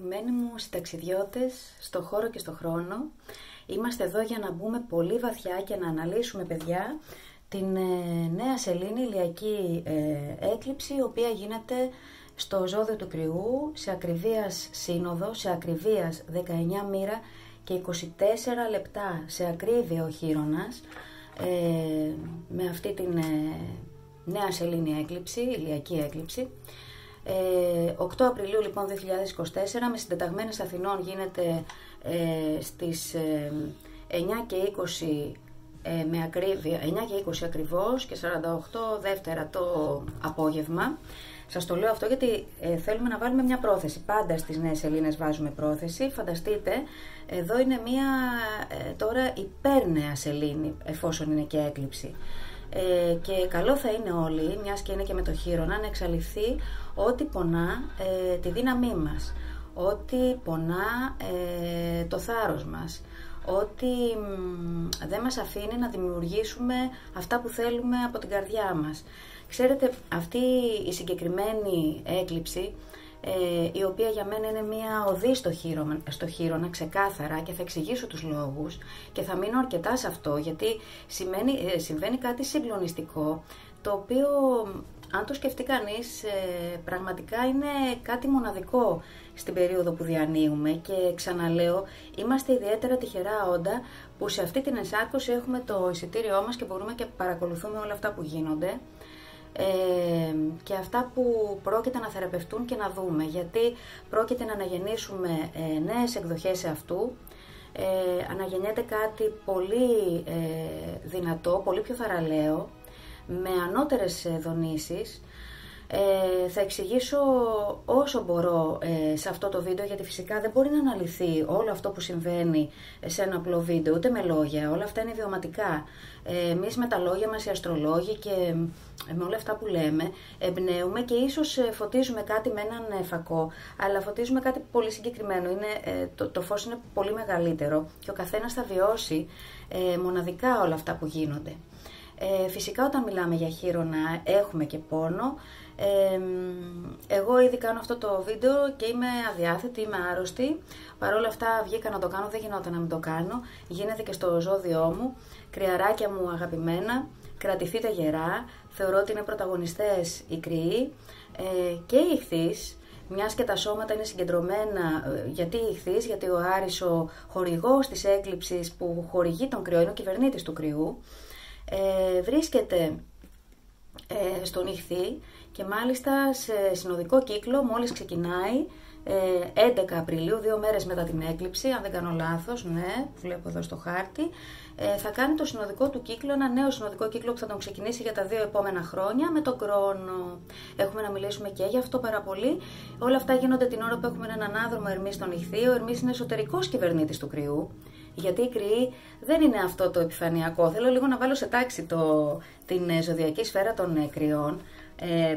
Αγαπημένοι μου συνταξιδιώτες στο χώρο και στο χρόνο, είμαστε εδώ για να μπούμε πολύ βαθιά και να αναλύσουμε, παιδιά, την νέα σελήνη ηλιακή έκλειψη, η οποία γίνεται στο ζώδιο του Κρυού, σε ακριβίας σύνοδο, σε ακριβίας 19 μοίρα και 24 λεπτά σε ακρίβεια ο Χείρονας, με αυτή την νέα σελήνη έκλειψη, ηλιακή έκλειψη. 8 Απριλίου λοιπόν 2024, με συντεταγμένες Αθηνών, γίνεται στις 9 και 20 με ακρίβεια, 9 και 20 ακριβώς και 48 δεύτερα το απόγευμα. Σας το λέω αυτό γιατί θέλουμε να βάλουμε μια πρόθεση. Πάντα στις νέες σελήνες βάζουμε πρόθεση. Φανταστείτε, εδώ είναι μια τώρα υπέρνεα σελήνη, εφόσον είναι και έκλειψη. Και καλό θα είναι όλοι, μιας και είναι και με το Χείρονα, να εξαλειφθεί ό,τι πονά τη δύναμή μας, ό,τι πονά το θάρρος μας, ό,τι δεν μας αφήνει να δημιουργήσουμε αυτά που θέλουμε από την καρδιά μας. Ξέρετε, αυτή η συγκεκριμένη έκλειψη, η οποία για μένα είναι μια οδή στο Χείρονα, ξεκάθαρα, και θα εξηγήσω τους λόγους και θα μείνω αρκετά σε αυτό, γιατί συμβαίνει κάτι συγκλονιστικό, το οποίο, αν το σκεφτεί κανείς, πραγματικά είναι κάτι μοναδικό στην περίοδο που διανύουμε. Και ξαναλέω, είμαστε ιδιαίτερα τυχερά όντα που σε αυτή την ενσάρκωση έχουμε το εισιτήριό μας και μπορούμε και παρακολουθούμε όλα αυτά που γίνονται και αυτά που πρόκειται να θεραπευτούν και να δούμε, γιατί πρόκειται να αναγεννήσουμε νέες εκδοχές σε αυτού. Αναγεννιέται κάτι πολύ δυνατό, πολύ πιο θαραλέο, με ανώτερες δονήσεις. Θα εξηγήσω όσο μπορώ σε αυτό το βίντεο, γιατί φυσικά δεν μπορεί να αναλυθεί όλο αυτό που συμβαίνει σε ένα απλό βίντεο, ούτε με λόγια. Όλα αυτά είναι βιωματικά. Εμείς με τα λόγια μας, οι αστρολόγοι, και με όλα αυτά που λέμε, εμπνέουμε και ίσως φωτίζουμε κάτι με έναν φακό, αλλά φωτίζουμε κάτι πολύ συγκεκριμένο. Το φως είναι πολύ μεγαλύτερο και ο καθένας θα βιώσει μοναδικά όλα αυτά που γίνονται. Φυσικά όταν μιλάμε για Χείρονα έχουμε και πόνο. Εγώ ήδη κάνω αυτό το βίντεο και είμαι αδιάθετη, είμαι άρρωστη. Παρ' όλα αυτά βγήκα να το κάνω, δεν γινόταν να μην το κάνω. Γίνεται και στο ζώδιό μου. Κρυαράκια μου αγαπημένα, κρατηθείτε γερά. Θεωρώ ότι είναι πρωταγωνιστές οι Κρυοί και οι Ιχθύς, μιας και τα σώματα είναι συγκεντρωμένα. Γιατί οι Ιχθύς? Γιατί ο Άρης, ο χορηγός της έκλειψης που χορηγεί τον Κρυό, είναι ο κυβερνήτης του Κρυού, βρίσκεται στον Ιχθύ, και μάλιστα σε συνοδικό κύκλο μόλις ξεκινάει 11 Απριλίου, 2 μέρες μετά την έκλειψη, αν δεν κάνω λάθος, ναι, βλέπω εδώ στο χάρτη, θα κάνει το συνοδικό του κύκλο, ένα νέο συνοδικό κύκλο που θα τον ξεκινήσει για τα 2 επόμενα χρόνια με τον Κρόνο. Έχουμε να μιλήσουμε και γι' αυτό πάρα πολύ. Όλα αυτά γίνονται την ώρα που έχουμε έναν άνδρομο Ερμή στον Ιχθύ. Ο Ερμής είναι εσωτερικός κυβερνήτης του Κρυού, γιατί οι Κρυοί δεν είναι αυτό το επιφανειακό. Θέλω λίγο να βάλω σε τάξη την ζωδιακή σφαίρα των Κρυών,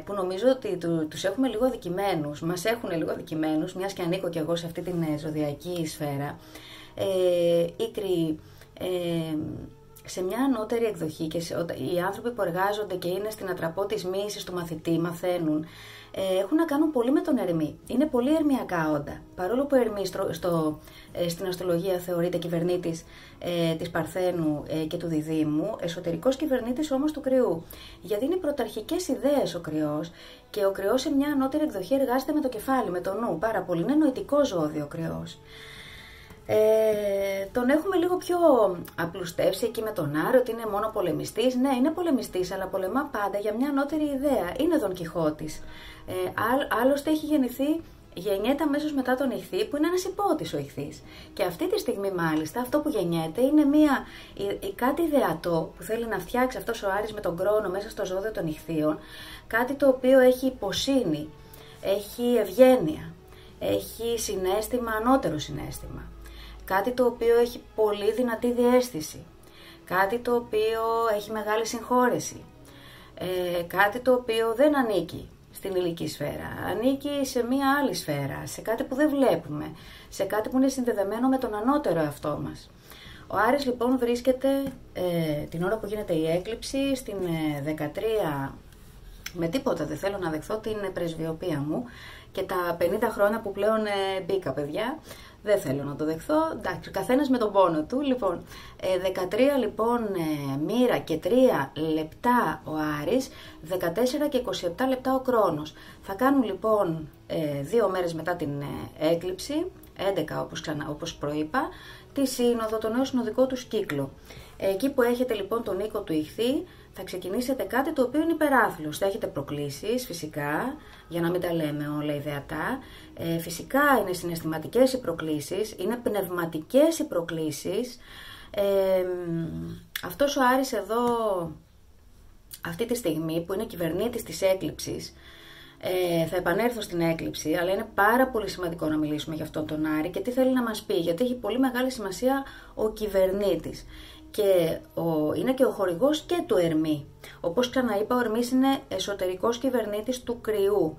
που νομίζω ότι τους έχουμε λίγο αδικημένους, μας έχουν λίγο αδικημένους, μιας και ανήκω και εγώ σε αυτή την ζωδιακή σφαίρα. Οι Κρυοί σε μια ανώτερη εκδοχή, και οι άνθρωποι που εργάζονται και είναι στην ατραπό της μοίησης του μαθητή, μαθαίνουν, έχουν να κάνουν πολύ με τον Ερμή. Είναι πολύ ερμιακά όντα. Παρόλο που ο Ερμής στην αστρολογία θεωρείται κυβερνήτης της Παρθένου και του Διδύμου, εσωτερικός κυβερνήτης όμως του Κρυού. Γιατί είναι πρωταρχικές ιδέες ο Κρυός, και ο Κρυός σε μια ανώτερη εκδοχή εργάζεται με το κεφάλι, με το νου, πάρα πολύ. Είναι νοητικό ζώδιο ο Κρυός. Τον έχουμε λίγο πιο απλουστεύσει εκεί με τον Άρη, ότι είναι μόνο πολεμιστής. Ναι, είναι πολεμιστής, αλλά πολεμά πάντα για μια ανώτερη ιδέα. Είναι Δον Κιχώτης. Άλλωστε έχει γεννιέται αμέσως μετά τον Ιχθύ, που είναι ένας υπότης ο Ιχθύς. Και αυτή τη στιγμή μάλιστα αυτό που γεννιέται είναι κάτι ιδεατό που θέλει να φτιάξει αυτός ο Άρης με τον Κρόνο μέσα στο ζώδιο των Ιχθύων. Κάτι το οποίο έχει υποσύνη, έχει ευγένεια, έχει συναίσθημα, ανώτερο συναίσθημα. Κάτι το οποίο έχει πολύ δυνατή διαίσθηση. Κάτι το οποίο έχει μεγάλη συγχώρεση. Κάτι το οποίο δεν ανήκει στην υλική σφαίρα. Ανήκει σε μία άλλη σφαίρα, σε κάτι που δεν βλέπουμε, σε κάτι που είναι συνδεδεμένο με τον ανώτερο εαυτό μας. Ο Άρης λοιπόν βρίσκεται την ώρα που γίνεται η έκλειψη στην 13 Με τίποτα δεν θέλω να δεχθώ την πρεσβειοποία μου και τα 50 χρόνια που πλέον μπήκα, παιδιά. Δεν θέλω να το δεχθώ. Εντάξει, καθένας με τον πόνο του. Λοιπόν, 13 λοιπόν μοίρα και 3 λεπτά ο Άρης, 14 και 27 λεπτά ο Κρόνος. Θα κάνουν λοιπόν 2 μέρες μετά την έκλειψη, 11 όπως προείπα, τη σύνοδο, το νέο συνοδικό τους κύκλο. Εκεί που έχετε λοιπόν τον οίκο του Ιχθύ, θα ξεκινήσετε κάτι το οποίο είναι υπεράθλιος. Θα έχετε προκλήσεις, φυσικά, για να μην τα λέμε όλα ιδεατά. Φυσικά είναι συναισθηματικές οι προκλήσεις, είναι πνευματικές οι προκλήσεις. Αυτός ο Άρης εδώ, αυτή τη στιγμή, που είναι κυβερνήτης της έκλειψης, θα επανέλθω στην έκλειψη, αλλά είναι πάρα πολύ σημαντικό να μιλήσουμε για αυτόν τον Άρη και τι θέλει να μας πει, γιατί έχει πολύ μεγάλη σημασία ο κυβερνήτης. Και είναι και ο χορηγός και του Ερμή. Όπως ξαναείπα, ο Ερμής είναι εσωτερικός κυβερνήτης του Κρυού,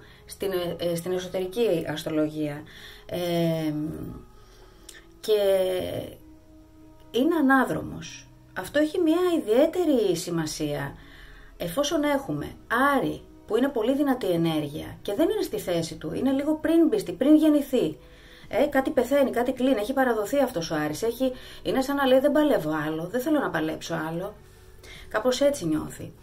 στην εσωτερική αστρολογία. Και είναι ανάδρομος. Αυτό έχει μια ιδιαίτερη σημασία, εφόσον έχουμε Άρη, που είναι πολύ δυνατή ενέργεια και δεν είναι στη θέση του, είναι λίγο πριν μπει, πριν γεννηθεί. Κάτι πεθαίνει, κάτι κλείνει, έχει παραδοθεί αυτός ο Άρης, είναι σαν να λέει δεν παλεύω άλλο, δεν θέλω να παλέψω άλλο. Κάπως έτσι νιώθει.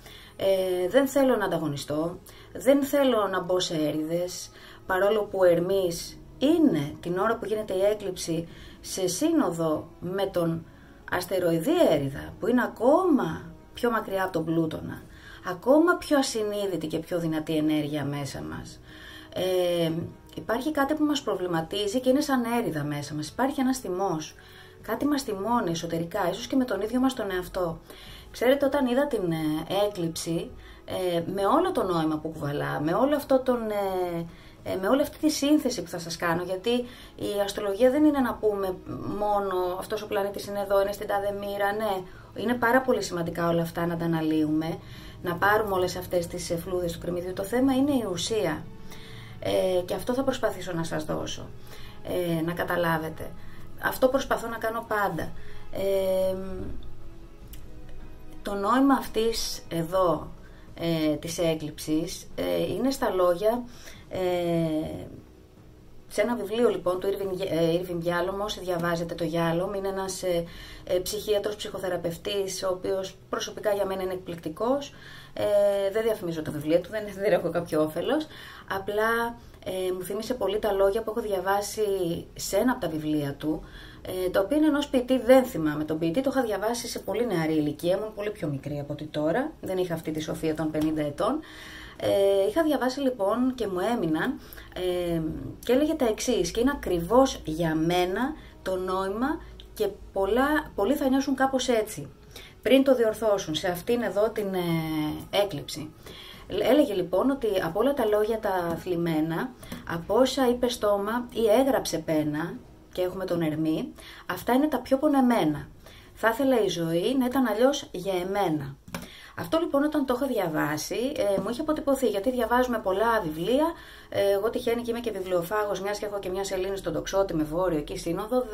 Δεν θέλω να ανταγωνιστώ, δεν θέλω να μπω σε έρηδες, παρόλο που ο Ερμής είναι την ώρα που γίνεται η έκλειψη σε σύνοδο με τον αστεροειδή Έριδα, που είναι ακόμα πιο μακριά από τον Πλούτονα, ακόμα πιο ασυνείδητη και πιο δυνατή ενέργεια μέσα μας. Υπάρχει κάτι που μας προβληματίζει και είναι σαν έριδα μέσα μας. Υπάρχει ένας θυμός. Κάτι μας θυμώνει εσωτερικά, ίσως και με τον ίδιο μας τον εαυτό. Ξέρετε, όταν είδα την έκλειψη, με όλο το νόημα που κουβαλά, με όλη αυτή τη σύνθεση που θα σας κάνω, γιατί η αστρολογία δεν είναι να πούμε μόνο αυτός ο πλανήτης είναι εδώ, είναι στην τάδε μοίρα, ναι. Είναι πάρα πολύ σημαντικά όλα αυτά να τα αναλύουμε, να πάρουμε όλες αυτές τις φλούδες του κρεμμυδιού. Το θέμα είναι η ουσία. Και αυτό θα προσπαθήσω να σας δώσω, να καταλάβετε. Αυτό προσπαθώ να κάνω πάντα. Το νόημα αυτής εδώ της έκλειψης είναι στα λόγια, σε ένα βιβλίο λοιπόν του Irving Yalom. Όσοι διαβάζετε το Yalom, είναι ένας ψυχίατρος, ψυχοθεραπευτής, ο οποίος προσωπικά για μένα είναι εκπληκτικός. Δεν διαφημίζω το βιβλίο του, δεν έχω κάποιο όφελος. Απλά μου θύμισε πολύ τα λόγια που έχω διαβάσει σε ένα από τα βιβλία του, το οποίο είναι ενός ποιητή, δεν θυμάμαι τον ποιητή, το είχα διαβάσει σε πολύ νεαρή ηλικία, ήμουν πολύ πιο μικρή από ότι τώρα, δεν είχα αυτή τη σοφία των 50 ετών. Είχα διαβάσει λοιπόν και μου έμειναν και έλεγε τα εξής, και είναι ακριβώς για μένα το νόημα και πολλοί θα νιώσουν κάπως έτσι πριν το διορθώσουν σε αυτήν εδώ την έκλειψη. Έλεγε λοιπόν ότι από όλα τα λόγια τα θλιμμένα, από όσα είπε στόμα ή έγραψε πένα, και έχουμε τον Ερμή, αυτά είναι τα πιο πονεμένα. Θα ήθελα η ζωή να ήταν αλλιώς για εμένα. Αυτό λοιπόν όταν το έχω διαβάσει μου είχε αποτυπωθεί, γιατί διαβάζουμε πολλά βιβλία. Εγώ τυχαίνει και είμαι και βιβλιοφάγος, μιας και έχω και μια σελήνη στον Τοξότη με βόρειο εκεί σύνοδο.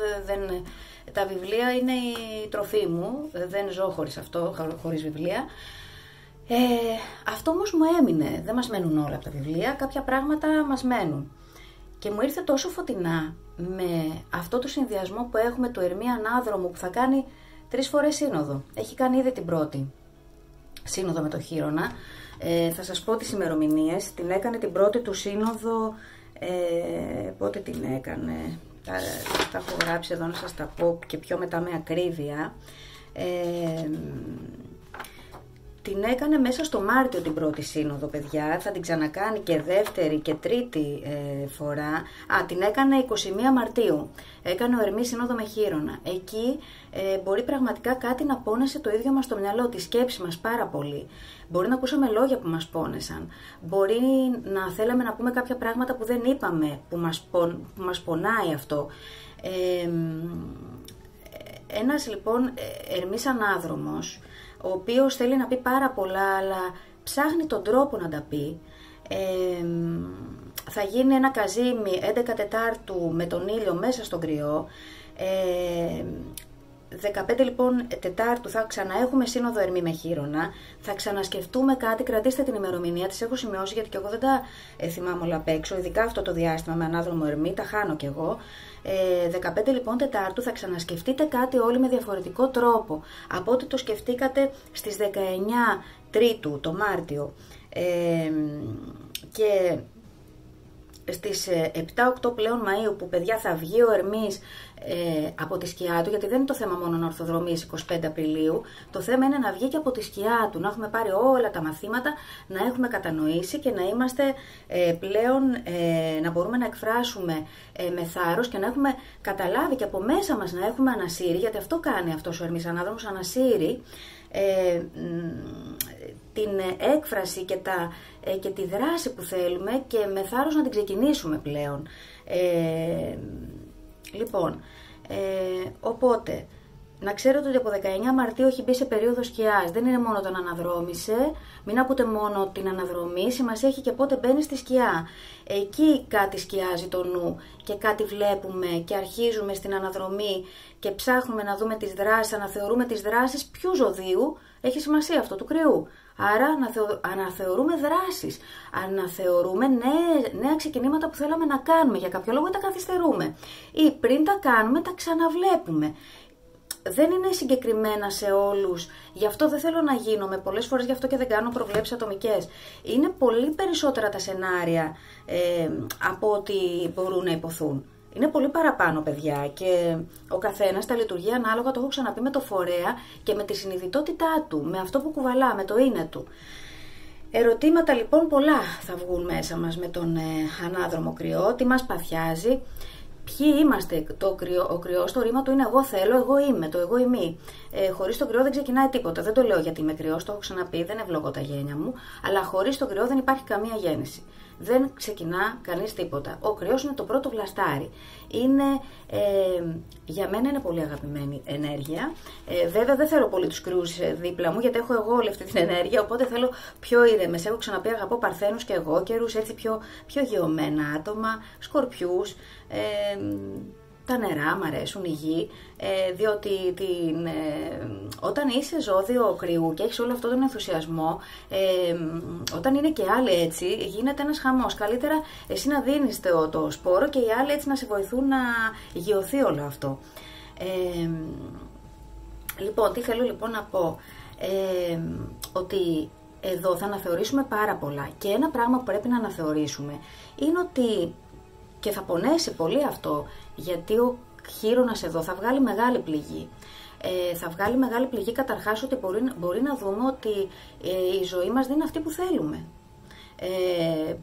Τα βιβλία είναι η τροφή μου, δεν ζω χωρίς βιβλία. Αυτό όμως μου έμεινε, δεν μας μένουν όλα από τα βιβλία, κάποια πράγματα μας μένουν. Και μου ήρθε τόσο φωτεινά με αυτό το συνδυασμό που έχουμε του Ερμή Ανάδρομου, που θα κάνει 3 φορές σύνοδο. Έχει κάνει ήδη την πρώτη σύνοδο με το Χείρονα. Θα σας πω τις ημερομηνίες. Την έκανε την πρώτη του σύνοδο, πότε την έκανε, τα έχω γράψει εδώ να σας τα πω και πιο μετά με ακρίβεια. Την έκανε μέσα στο Μάρτιο την πρώτη σύνοδο, παιδιά. Θα την ξανακάνει και δεύτερη και τρίτη φορά. Την έκανε 21 Μαρτίου. Έκανε ο Ερμής σύνοδο με Χείρονα. Εκεί μπορεί πραγματικά κάτι να πόνεσε το ίδιο μας το μυαλό, τη σκέψη μας πάρα πολύ. Μπορεί να ακούσαμε λόγια που μας πόνεσαν. Μπορεί να θέλαμε να πούμε κάποια πράγματα που δεν είπαμε, που μας πονάει αυτό. Ένας λοιπόν Ερμής Ανάδρομος, ο οποίος θέλει να πει πάρα πολλά, αλλά ψάχνει τον τρόπο να τα πει. Θα γίνει ένα καζίμι 11 Τετάρτου με τον ήλιο μέσα στον κρυό. 15 λοιπόν Τετάρτου θα ξαναέχουμε σύνοδο Ερμή με Χείρονα, θα ξανασκεφτούμε κάτι, κρατήστε την ημερομηνία, τις έχω σημειώσει γιατί και εγώ δεν τα θυμάμαι όλα απ' έξω, ειδικά αυτό το διάστημα με ανάδρομο Ερμή, τα χάνω κι εγώ. 15 λοιπόν Τετάρτου θα ξανασκεφτείτε κάτι όλοι με διαφορετικό τρόπο από ό,τι το σκεφτήκατε στις 19 Τρίτου, το Μάρτιο, και στις 7-8 πλέον Μαΐου που παιδιά θα βγει ο Ερμής από τη σκιά του, γιατί δεν είναι το θέμα μόνο να ορθοδρομήσει 25 Απριλίου, το θέμα είναι να βγει και από τη σκιά του, να έχουμε πάρει όλα τα μαθήματα, να έχουμε κατανοήσει και να είμαστε πλέον, να μπορούμε να εκφράσουμε με θάρρος και να έχουμε καταλάβει και από μέσα μας να έχουμε ανασύρει, γιατί αυτό κάνει αυτός ο Ερμής Ανάδρομος, ανασύρει την έκφραση και τη δράση που θέλουμε και με θάρρος να την ξεκινήσουμε πλέον. Λοιπόν, οπότε, να ξέρετε ότι από 19 Μαρτίου έχει μπει σε περίοδο σκιάς. Δεν είναι μόνο τον αναδρόμησε, μην ακούτε μόνο την αναδρομή, σημασία έχει και πότε μπαίνει στη σκιά. Εκεί κάτι σκιάζει το νου και κάτι βλέπουμε και αρχίζουμε στην αναδρομή και ψάχνουμε να δούμε τις δράσεις, αναθεωρούμε τις δράσεις ποιου ζωδίου, έχει σημασία αυτό, του Κρυού. Άρα αναθεωρούμε δράσεις, αναθεωρούμε νέα ξεκινήματα που θέλαμε να κάνουμε, για κάποιο λόγο τα καθυστερούμε. Ή πριν τα κάνουμε τα ξαναβλέπουμε. Δεν είναι συγκεκριμένα σε όλους, γι' αυτό δεν θέλω να γίνομαι πολλές φορές, γι' αυτό και δεν κάνω προβλέψεις ατομικές. Είναι πολύ περισσότερα τα σενάρια από ό,τι μπορούν να υποθούν. Είναι πολύ παραπάνω, παιδιά, και ο καθένας τα λειτουργεί ανάλογα, το έχω ξαναπεί, με το φορέα και με τη συνειδητότητά του, με αυτό που κουβαλά, με το είναι του. Ερωτήματα λοιπόν πολλά θα βγουν μέσα μας με τον ανάδρομο Κρυό, τι μας παθιάζει, ποιοι είμαστε. Ο Κρυός, το ρήμα του είναι εγώ θέλω, εγώ είμαι, το εγώ ημί. Χωρίς τον Κρυό δεν ξεκινάει τίποτα. Δεν το λέω γιατί είμαι Κρυός, το έχω ξαναπεί, δεν ευλογώ τα γένια μου, αλλά χωρίς τον Κρυό δεν υπάρχει καμία γέννηση. Δεν ξεκινά κανείς τίποτα. Ο Κρυός είναι το πρώτο βλαστάρι. Για μένα είναι πολύ αγαπημένη ενέργεια. Βέβαια δεν θέλω πολύ τους Κρυούς δίπλα μου, γιατί έχω εγώ όλη αυτή την ενέργεια, οπότε θέλω πιο ήρεμες. Έχω ξαναπεί, αγαπώ Παρθένους και εγώ καιρούς, έτσι πιο γεωμένα άτομα, Σκορπιούς, τα νερά μ' αρέσουν, η γη, διότι όταν είσαι ζώδιο Κρυού και έχεις όλο αυτόν τον ενθουσιασμό, όταν είναι και άλλοι έτσι, γίνεται ένας χαμός. Καλύτερα εσύ να δίνεις το σπόρο και οι άλλοι έτσι να σε βοηθούν να γειωθεί όλο αυτό. Λοιπόν, τι θέλω λοιπόν να πω, ότι εδώ θα αναθεωρήσουμε πάρα πολλά και ένα πράγμα που πρέπει να αναθεωρήσουμε είναι ότι, και θα πονέσει πολύ αυτό, γιατί ο Χείρονας εδώ θα βγάλει μεγάλη πληγή. Θα βγάλει μεγάλη πληγή καταρχάς ότι μπορεί να δούμε ότι η ζωή μας δεν είναι αυτή που θέλουμε.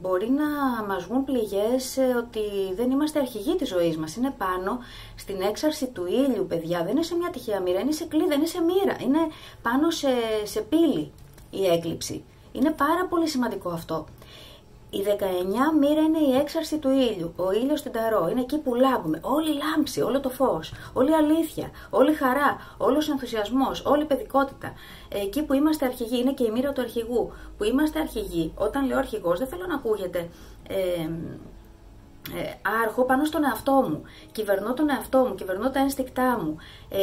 Μπορεί να μας βγουν πληγές ότι δεν είμαστε αρχηγοί της ζωής μας. Είναι πάνω στην έξαρση του ήλιου, παιδιά. Δεν είναι σε μια τυχαία μοίρα, είναι σε κλίδα, είναι σε μοίρα. Είναι πάνω σε πύλη η έκλειψη. Είναι πάρα πολύ σημαντικό αυτό. Η 19 μοίρα είναι η έξαρση του ήλιου. Ο ήλιος στην Ταρό είναι εκεί που λάμπουμε. Όλη η λάμψη, όλο το φως, όλη η αλήθεια, όλη η χαρά, όλος ο ενθουσιασμός, όλη η παιδικότητα. Εκεί που είμαστε αρχηγοί, είναι και η μοίρα του αρχηγού. Που είμαστε αρχηγοί, όταν λέω αρχηγός, δεν θέλω να ακούγεται άρχω πάνω στον εαυτό μου. Κυβερνώ τον εαυτό μου, κυβερνώ τα ένστικτά μου,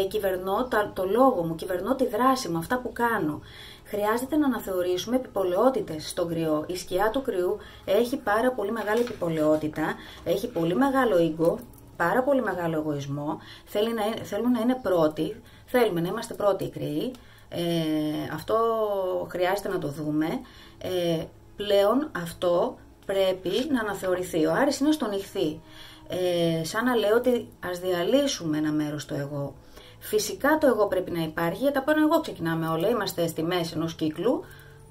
κυβερνώ το λόγο μου, κυβερνώ τη δράση μου, αυτά που κάνω. Χρειάζεται να αναθεωρήσουμε επιπολαιότητες στον Κρυό. Η σκιά του Κρυού έχει πάρα πολύ μεγάλη επιπολαιότητα, έχει πολύ μεγάλο ego, πάρα πολύ μεγάλο εγωισμό, θέλουν να είναι πρώτοι, θέλουμε να είμαστε πρώτοι οι Κρυοί, αυτό χρειάζεται να το δούμε. Πλέον αυτό πρέπει να αναθεωρηθεί. Ο Άρης είναι στον Ιχθύ, σαν να λέω ότι ας διαλύσουμε ένα μέρος του εγώ. Φυσικά το εγώ πρέπει να υπάρχει, γιατί από ένα εγώ ξεκινάμε όλα. Είμαστε στη μέση ενός κύκλου,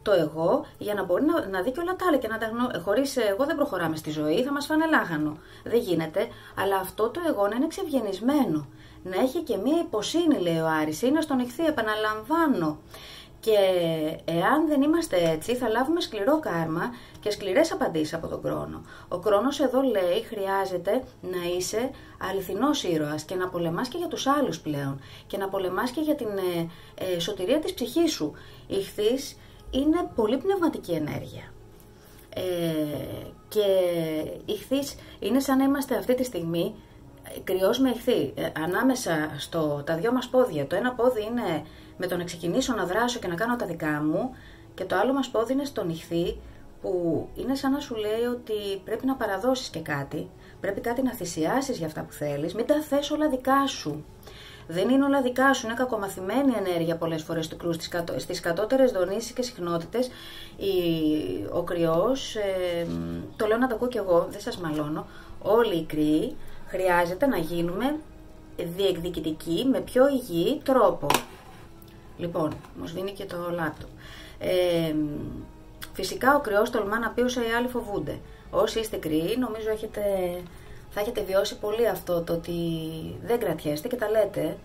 το εγώ, για να μπορεί να δει και όλα τα άλλα. Και χωρίς εγώ δεν προχωράμε στη ζωή, θα μας φάνε λάχανο. Δεν γίνεται, αλλά αυτό το εγώ να είναι ξευγενισμένο. Να έχει και μία υποσύνη, λέει ο Άρης. Είναι στον Ιχθύ, επαναλαμβάνω. Και εάν δεν είμαστε έτσι, θα λάβουμε σκληρό κάρμα και σκληρές απαντήσεις από τον Κρόνο. Ο Κρόνος εδώ λέει χρειάζεται να είσαι αληθινός ήρωας και να πολεμάς και για τους άλλους πλέον και να πολεμάς και για την σωτηρία της ψυχής σου. Η Ιχθύς είναι πολύ πνευματική ενέργεια. Και η Ιχθύς είναι σαν να είμαστε αυτή τη στιγμή κρυός με ηχθή, ανάμεσα τα δυο μας πόδια. Το ένα πόδι είναι με το να ξεκινήσω να δράσω και να κάνω τα δικά μου, και το άλλο μας πόδι είναι στον ηχθή, που είναι σαν να σου λέει ότι πρέπει να παραδώσεις και κάτι, πρέπει κάτι να θυσιάσεις για αυτά που θέλεις, μην τα θες όλα δικά σου. Δεν είναι όλα δικά σου, είναι κακομαθημένη ενέργεια πολλές φορές του κρυού. Στις κατώτερες δονήσεις και συχνότητες ο κρυός, το λέω να το ακούω κι εγώ, δεν σας μαλώνω, όλοι οι κρύοι χρειάζεται να γίνουμε διεκδικητικοί με πιο υγιή τρόπο. Λοιπόν, μου σβήνει και το λάπτοπ. Φυσικά ο κρυός τολμά να πει όσα οι άλλοι φοβούνται. Όσοι είστε κρυοί, νομίζω θα έχετε βιώσει πολύ αυτό το ότι δεν κρατιέστε και τα λέτε.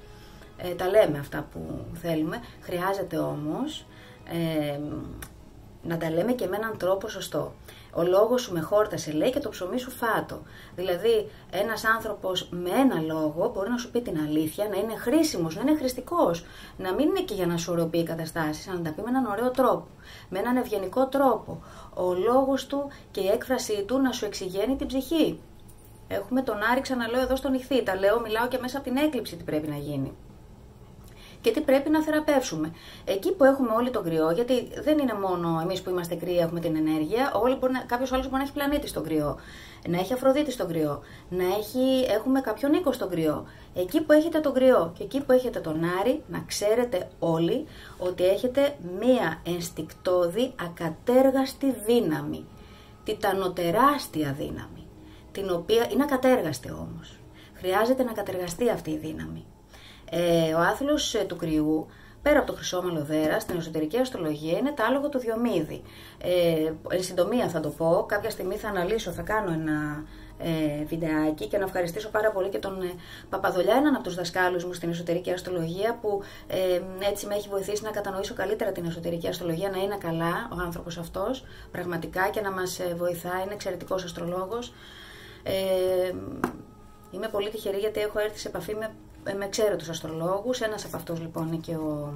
Τα λέμε αυτά που θέλουμε. Χρειάζεται όμως να τα λέμε και με έναν τρόπο σωστό. Ο λόγος σου με χόρτασε, λέει, και το ψωμί σου φάτο. Δηλαδή, ένας άνθρωπος με ένα λόγο μπορεί να σου πει την αλήθεια, να είναι χρήσιμος, να είναι χρηστικός. Να μην είναι εκεί για να σου ωρεοποιεί καταστάσεις, αλλά να τα πει με έναν ωραίο τρόπο, με έναν ευγενικό τρόπο. Ο λόγος του και η έκφρασή του να σου εξηγαίνει την ψυχή. Έχουμε τον Άρη, ξαναλέω, εδώ στον ηχθή. Τα λέω, μιλάω και μέσα από την έκλειψη τι πρέπει να γίνει. Και τι πρέπει να θεραπεύσουμε. Εκεί που έχουμε όλοι τον κρυό, γιατί δεν είναι μόνο εμείς που είμαστε κρύοι, έχουμε την ενέργεια, κάποιος άλλος μπορεί να έχει πλανήτη στον κρυό, να έχει Αφροδίτη στον κρυό, έχουμε κάποιον οίκο στον κρυό. Εκεί που έχετε τον κρυό και εκεί που έχετε τον Άρη, να ξέρετε όλοι ότι έχετε μία ενστικτώδη ακατέργαστη δύναμη, τιτανοτεράστια δύναμη, την οποία είναι ακατέργαστη όμως. Χρειάζεται να κατεργαστεί αυτή η δύναμη. Ο άθλος του κρυού, πέρα από το χρυσόμαλο δέρα, στην εσωτερική αστρολογία είναι τα άλογα του Διομήδη. Εν συντομία θα το πω, κάποια στιγμή θα αναλύσω, θα κάνω ένα βιντεάκι, και να ευχαριστήσω πάρα πολύ και τον Παπαδολιά, έναν από τους δασκάλους μου στην εσωτερική αστρολογία, που έτσι με έχει βοηθήσει να κατανοήσω καλύτερα την εσωτερική αστρολογία, να είναι καλά ο άνθρωπος αυτός, πραγματικά, και να μας βοηθάει, είναι εξαιρετικός αστρολόγος. Είμαι πολύ τυχερή γιατί έχω έρθει σε επαφή με ξέρετους αστρολόγους. Ένας από αυτούς λοιπόν είναι και ο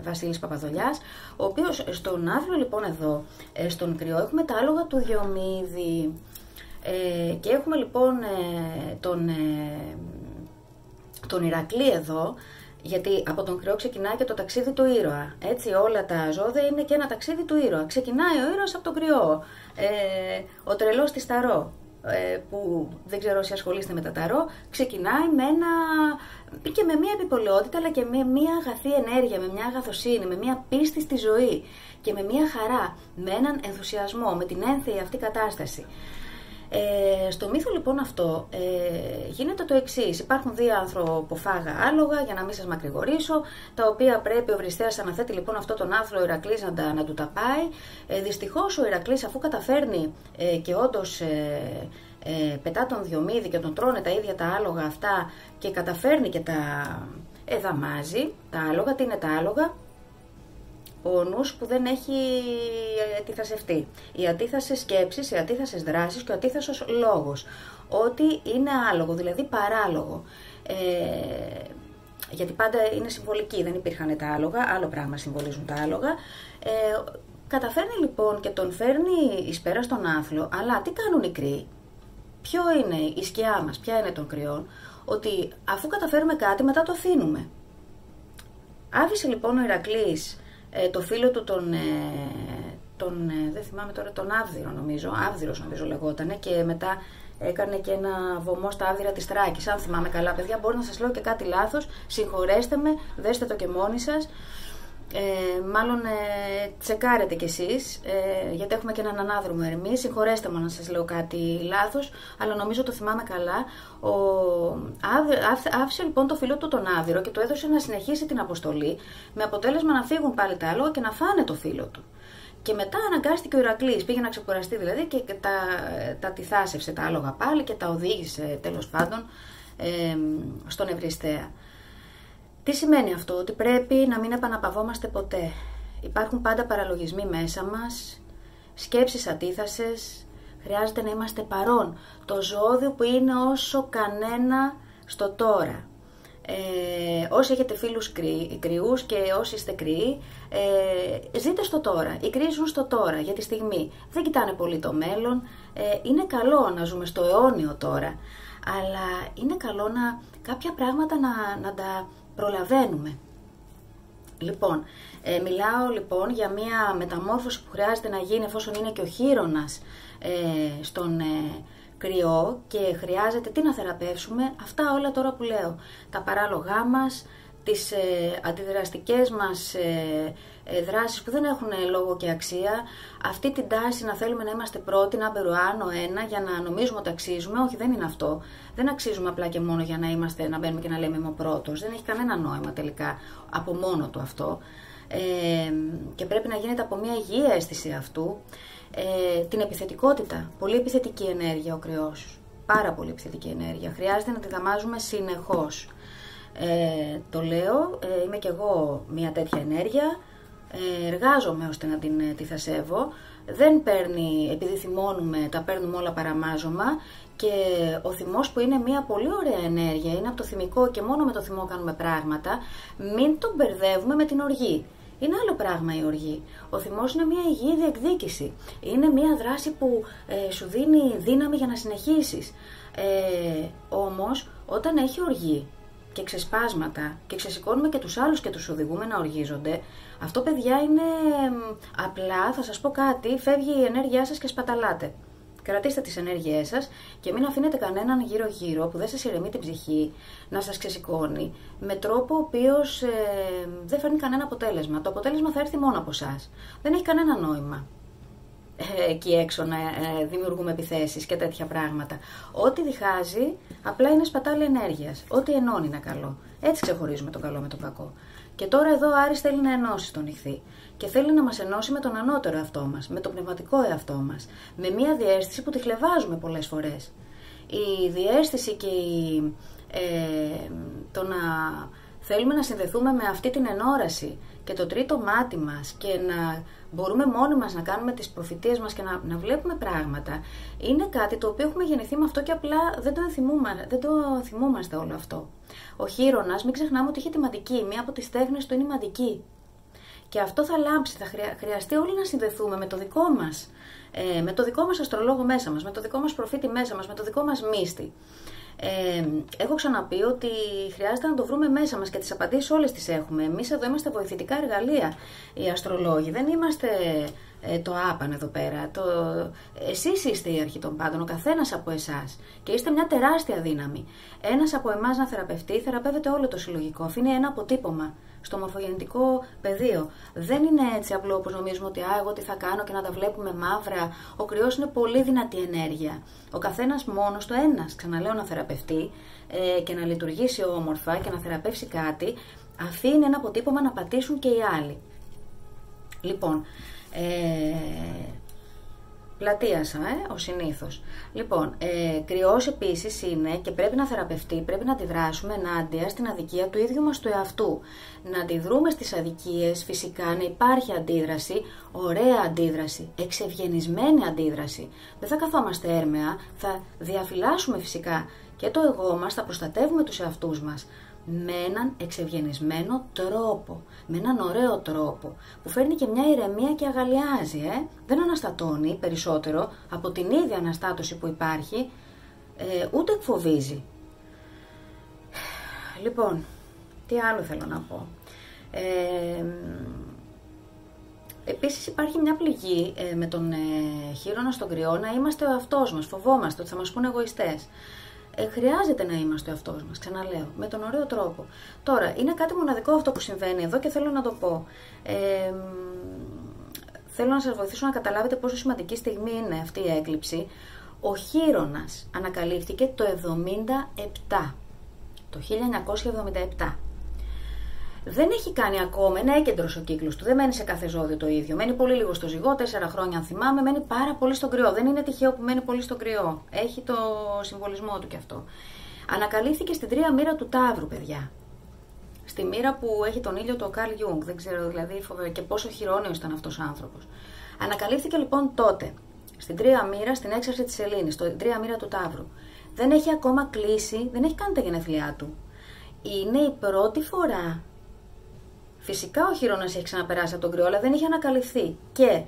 Βασίλης Παπαδολιάς, ο οποίος στον άθλο λοιπόν εδώ, στον κρυό, έχουμε τα άλογα του Διομήδη, και έχουμε λοιπόν τον Ηρακλή εδώ, γιατί από τον κρυό ξεκινάει και το ταξίδι του ήρωα. Έτσι, όλα τα ζώδια είναι και ένα ταξίδι του ήρωα. Ξεκινάει ο ήρωας από τον κρυό, ο τρελός της Ταρό, που δεν ξέρω όσοι ασχολείστε με τα ταρό, ξεκινάει και με μια επιπολαιότητα, αλλά και με μια αγαθή ενέργεια, με μια αγαθοσύνη, με μια πίστη στη ζωή και με μια χαρά, με έναν ενθουσιασμό, με την ένθεη αυτή κατάσταση. Στο μύθο λοιπόν αυτό γίνεται το εξής. Υπάρχουν δύο ανθρωποφάγα άλογα, για να μην σας μακρηγορήσω, τα οποία πρέπει ο Βριστέας αναθέτει λοιπόν αυτό τον άθλο Ηρακλής να του τα πάει. Δυστυχώς ο Ηρακλής, αφού καταφέρνει και όντως πετά τον Διομήδη και τον τρώνε τα ίδια τα άλογα αυτά, και καταφέρνει και τα δαμάζει τα άλογα. Τι είναι τα άλογα? Ο νους που δεν έχει αντιθασευτεί. Οι αντίθασες σκέψεις, οι αντίθασες δράσεις και ο αντίθασος λόγος. Ό,τι είναι άλογο, δηλαδή παράλογο. Γιατί πάντα είναι συμβολική, δεν υπήρχαν τα άλογα, άλλο πράγμα συμβολίζουν τα άλογα. Καταφέρνει λοιπόν και τον φέρνει εις πέρα στον άθλο, αλλά τι κάνουν οι κρύοι? Ποιο είναι η σκιά μας, ποια είναι των κρυών? Ότι αφού καταφέρουμε κάτι, μετά το αφήνουμε. Άφησε λοιπόν ο Ηρακλής το φίλο του δεν θυμάμαι τώρα, τον Άβδυρο νομίζω, Άβδυρος νομίζω λεγότανε, και μετά έκανε και ένα βωμό στα Άβδυρα της Θράκης, αν θυμάμαι καλά. Παιδιά, μπορεί να σας λέω και κάτι λάθος, συγχωρέστε με, δέστε το και μόνοι σας. Μάλλον τσεκάρετε κι εσείς, γιατί έχουμε και έναν ανάδρομο Ερμή. Συγχωρέστε μου να σας λέω κάτι λάθος, αλλά νομίζω το θυμάμαι καλά. Άφησε λοιπόν το φίλο του τον Άβυρο και του έδωσε να συνεχίσει την αποστολή, με αποτέλεσμα να φύγουν πάλι τα άλογα και να φάνε το φίλο του. Και μετά αναγκάστηκε ο Ηρακλής, πήγε να ξεκουραστεί δηλαδή, και τα τυθάσευσε τα άλογα πάλι και τα οδήγησε τέλος πάντων στον Ευριστέα. Τι σημαίνει αυτό? Ότι πρέπει να μην επαναπαυόμαστε ποτέ. Υπάρχουν πάντα παραλογισμοί μέσα μας, σκέψεις αντίθασες, χρειάζεται να είμαστε παρόν. Το ζώδιο που είναι όσο κανένα στο τώρα. Όσοι έχετε φίλους κρυούς και όσοι είστε κρυοί, ζείτε στο τώρα. Οι κρυοί ζουν στο τώρα, για τη στιγμή. Δεν κοιτάνε πολύ το μέλλον. Είναι καλό να ζούμε στο αιώνιο τώρα. Αλλά είναι καλό κάποια πράγματα να τα προλαβαίνουμε. Λοιπόν, μιλάω λοιπόν για μια μεταμόρφωση που χρειάζεται να γίνει εφόσον είναι και ο χείρονας στον κρυό και χρειάζεται τι να θεραπεύσουμε, αυτά όλα τώρα που λέω. Τα παράλογά μας, τις αντιδραστικές μας δράσεις που δεν έχουν λόγο και αξία, αυτή την τάση να θέλουμε να είμαστε πρώτοι, να μπερουάνω ένα για να νομίζουμε ότι αξίζουμε. Όχι, δεν είναι αυτό. Δεν αξίζουμε απλά και μόνο για να μπαίνουμε και να λέμε είμαι ο πρώτος. Δεν έχει κανένα νόημα τελικά από μόνο του αυτό. Και πρέπει να γίνεται από μια υγιή αίσθηση αυτού. Την επιθετικότητα, πολύ επιθετική ενέργεια ο κρυός, πάρα πολύ επιθετική ενέργεια, χρειάζεται να τη δαμάζουμε συνεχώς. Το λέω, είμαι κι εγώ μια τέτοια ενέργεια, εργάζομαι ώστε να την θασεύω, δεν παίρνει, επειδή θυμώνουμε, τα παίρνουμε όλα παραμάζωμα και ο θυμός που είναι μια πολύ ωραία ενέργεια, είναι από το θυμικό και μόνο με το θυμό κάνουμε πράγματα, μην τον μπερδεύουμε με την οργή. Είναι άλλο πράγμα η οργή. Ο θυμός είναι μια υγιή διεκδίκηση. Είναι μια δράση που σου δίνει δύναμη για να συνεχίσεις. Όμως, όταν έχει οργή και ξεσπάσματα και ξεσηκώνουμε και τους άλλους και τους οδηγούμε να οργίζονται, αυτό, παιδιά, είναι απλά, θα σας πω κάτι, φεύγει η ενέργειά σας και σπαταλάτε. Κρατήστε τις ενέργειές σας και μην αφήνετε κανέναν γύρω-γύρω που δεν σας ηρεμεί την ψυχή να σας ξεσηκώνει με τρόπο ο οποίος δεν φέρνει κανένα αποτέλεσμα. Το αποτέλεσμα θα έρθει μόνο από εσάς. Δεν έχει κανένα νόημα εκεί έξω να δημιουργούμε επιθέσεις και τέτοια πράγματα. Ό,τι διχάζει απλά είναι σπατάλη ενέργειας. Ό,τι ενώνει είναι καλό. Έτσι ξεχωρίζουμε το καλό με το κακό. Και τώρα εδώ ο Άρης θέλει να ενώσει τον ιχθύ. Και θέλει να μας ενώσει με τον ανώτερο εαυτό μας, με τον πνευματικό εαυτό μας. Με μια διαίσθηση που τη χλευάζουμε πολλές φορές. Η διαίσθηση και το να θέλουμε να συνδεθούμε με αυτή την ενόραση και το τρίτο μάτι μας και να μπορούμε μόνοι μας να κάνουμε τις προφητείες μας και να βλέπουμε πράγματα, είναι κάτι το οποίο έχουμε γεννηθεί με αυτό και απλά δεν το θυμούμαστε όλο αυτό. Ο χείρονας, μην ξεχνάμε ότι είχε τη μαντική, μία από τις τέχνες του είναι η μαντική. Και αυτό θα λάμψει, θα χρειαστεί όλοι να συνδεθούμε με το δικό μας, με το δικό μας αστρολόγο μέσα μας, με το δικό μας προφήτη μέσα μας, με το δικό μας μύστη. Έχω ξαναπεί ότι χρειάζεται να το βρούμε μέσα μας και τις απαντήσεις όλες τις έχουμε. Εμείς εδώ είμαστε βοηθητικά εργαλεία, οι αστρολόγοι. Δεν είμαστε το άπαν εδώ πέρα. Εσείς είστε η αρχή των πάντων, ο καθένας από εσάς. Και είστε μια τεράστια δύναμη. Ένας από εμάς να θεραπευτεί, θεραπεύεται όλο το συλλογικό. Αφήνει ένα αποτύπωμα στο μορφογεννητικό πεδίο. Δεν είναι έτσι απλό όπως νομίζουμε ότι εγώ τι θα κάνω και να τα βλέπουμε μαύρα. Ο κρυός είναι πολύ δυνατή ενέργεια. Ο καθένας μόνος του, ένας, ξαναλέω, να θεραπευτεί και να λειτουργήσει όμορφα και να θεραπεύσει κάτι, αφήνει ένα αποτύπωμα να πατήσουν και οι άλλοι. Λοιπόν, πλατείασα, ο συνήθως. Λοιπόν, κρυός επίσης είναι και πρέπει να θεραπευτεί, πρέπει να αντιδράσουμε ενάντια στην αδικία του ίδιου μας του εαυτού. Να αντιδρούμε στις αδικίες, φυσικά να υπάρχει αντίδραση, ωραία αντίδραση, εξευγενισμένη αντίδραση. Δεν θα καθόμαστε έρμεα, θα διαφυλάσσουμε φυσικά και το εγώ μας, θα προστατεύουμε τους εαυτούς μας. Με έναν εξευγενισμένο τρόπο, με έναν ωραίο τρόπο, που φέρνει και μια ηρεμία και αγαλιάζει, δεν αναστατώνει περισσότερο από την ίδια αναστάτωση που υπάρχει, ούτε εκφοβίζει. Λοιπόν, τι άλλο θέλω να πω. Επίσης υπάρχει μια πληγή με τον χείρονα στον κρυό, να είμαστε ο εαυτός μας, φοβόμαστε ότι θα μας πούνε εγωιστές. Χρειάζεται να είμαστε ο εαυτός μας, ξαναλέω, με τον ωραίο τρόπο. Τώρα, είναι κάτι μοναδικό αυτό που συμβαίνει εδώ και θέλω να το πω. Θέλω να σας βοηθήσω να καταλάβετε πόσο σημαντική στιγμή είναι αυτή η έκλειψη. Ο χείρονας ανακαλύφθηκε το 1977. Το 1977. Δεν έχει κάνει ακόμα, είναι έκεντρος ο κύκλος του, δεν μένει σε κάθε ζώδιο το ίδιο. Μένει πολύ λίγο στο ζυγό, 4 χρόνια αν θυμάμαι, μένει πάρα πολύ στον κρυό. Δεν είναι τυχαίο που μένει πολύ στον κρυό. Έχει το συμβολισμό του κι αυτό. Ανακαλύφθηκε στην 3 μοίρα του Ταύρου, παιδιά. Στη μοίρα που έχει τον ήλιο το Καρλ Γιούγκ, δεν ξέρω δηλαδή και πόσο χειρόνιος ήταν αυτός ο άνθρωπος. Ανακαλύφθηκε λοιπόν τότε, στην 3 μοίρα, στην έξαρση της Σελήνης, στην 3 μοίρα του Ταύρου. Δεν έχει ακόμα κλείσει, δεν έχει κάνει τα γενέθλιά του. είναι η πρώτη φορά. Φυσικά ο Χείρονας έχει ξαναπεράσει από τον κρυό, αλλά δεν είχε ανακαλυφθεί. Και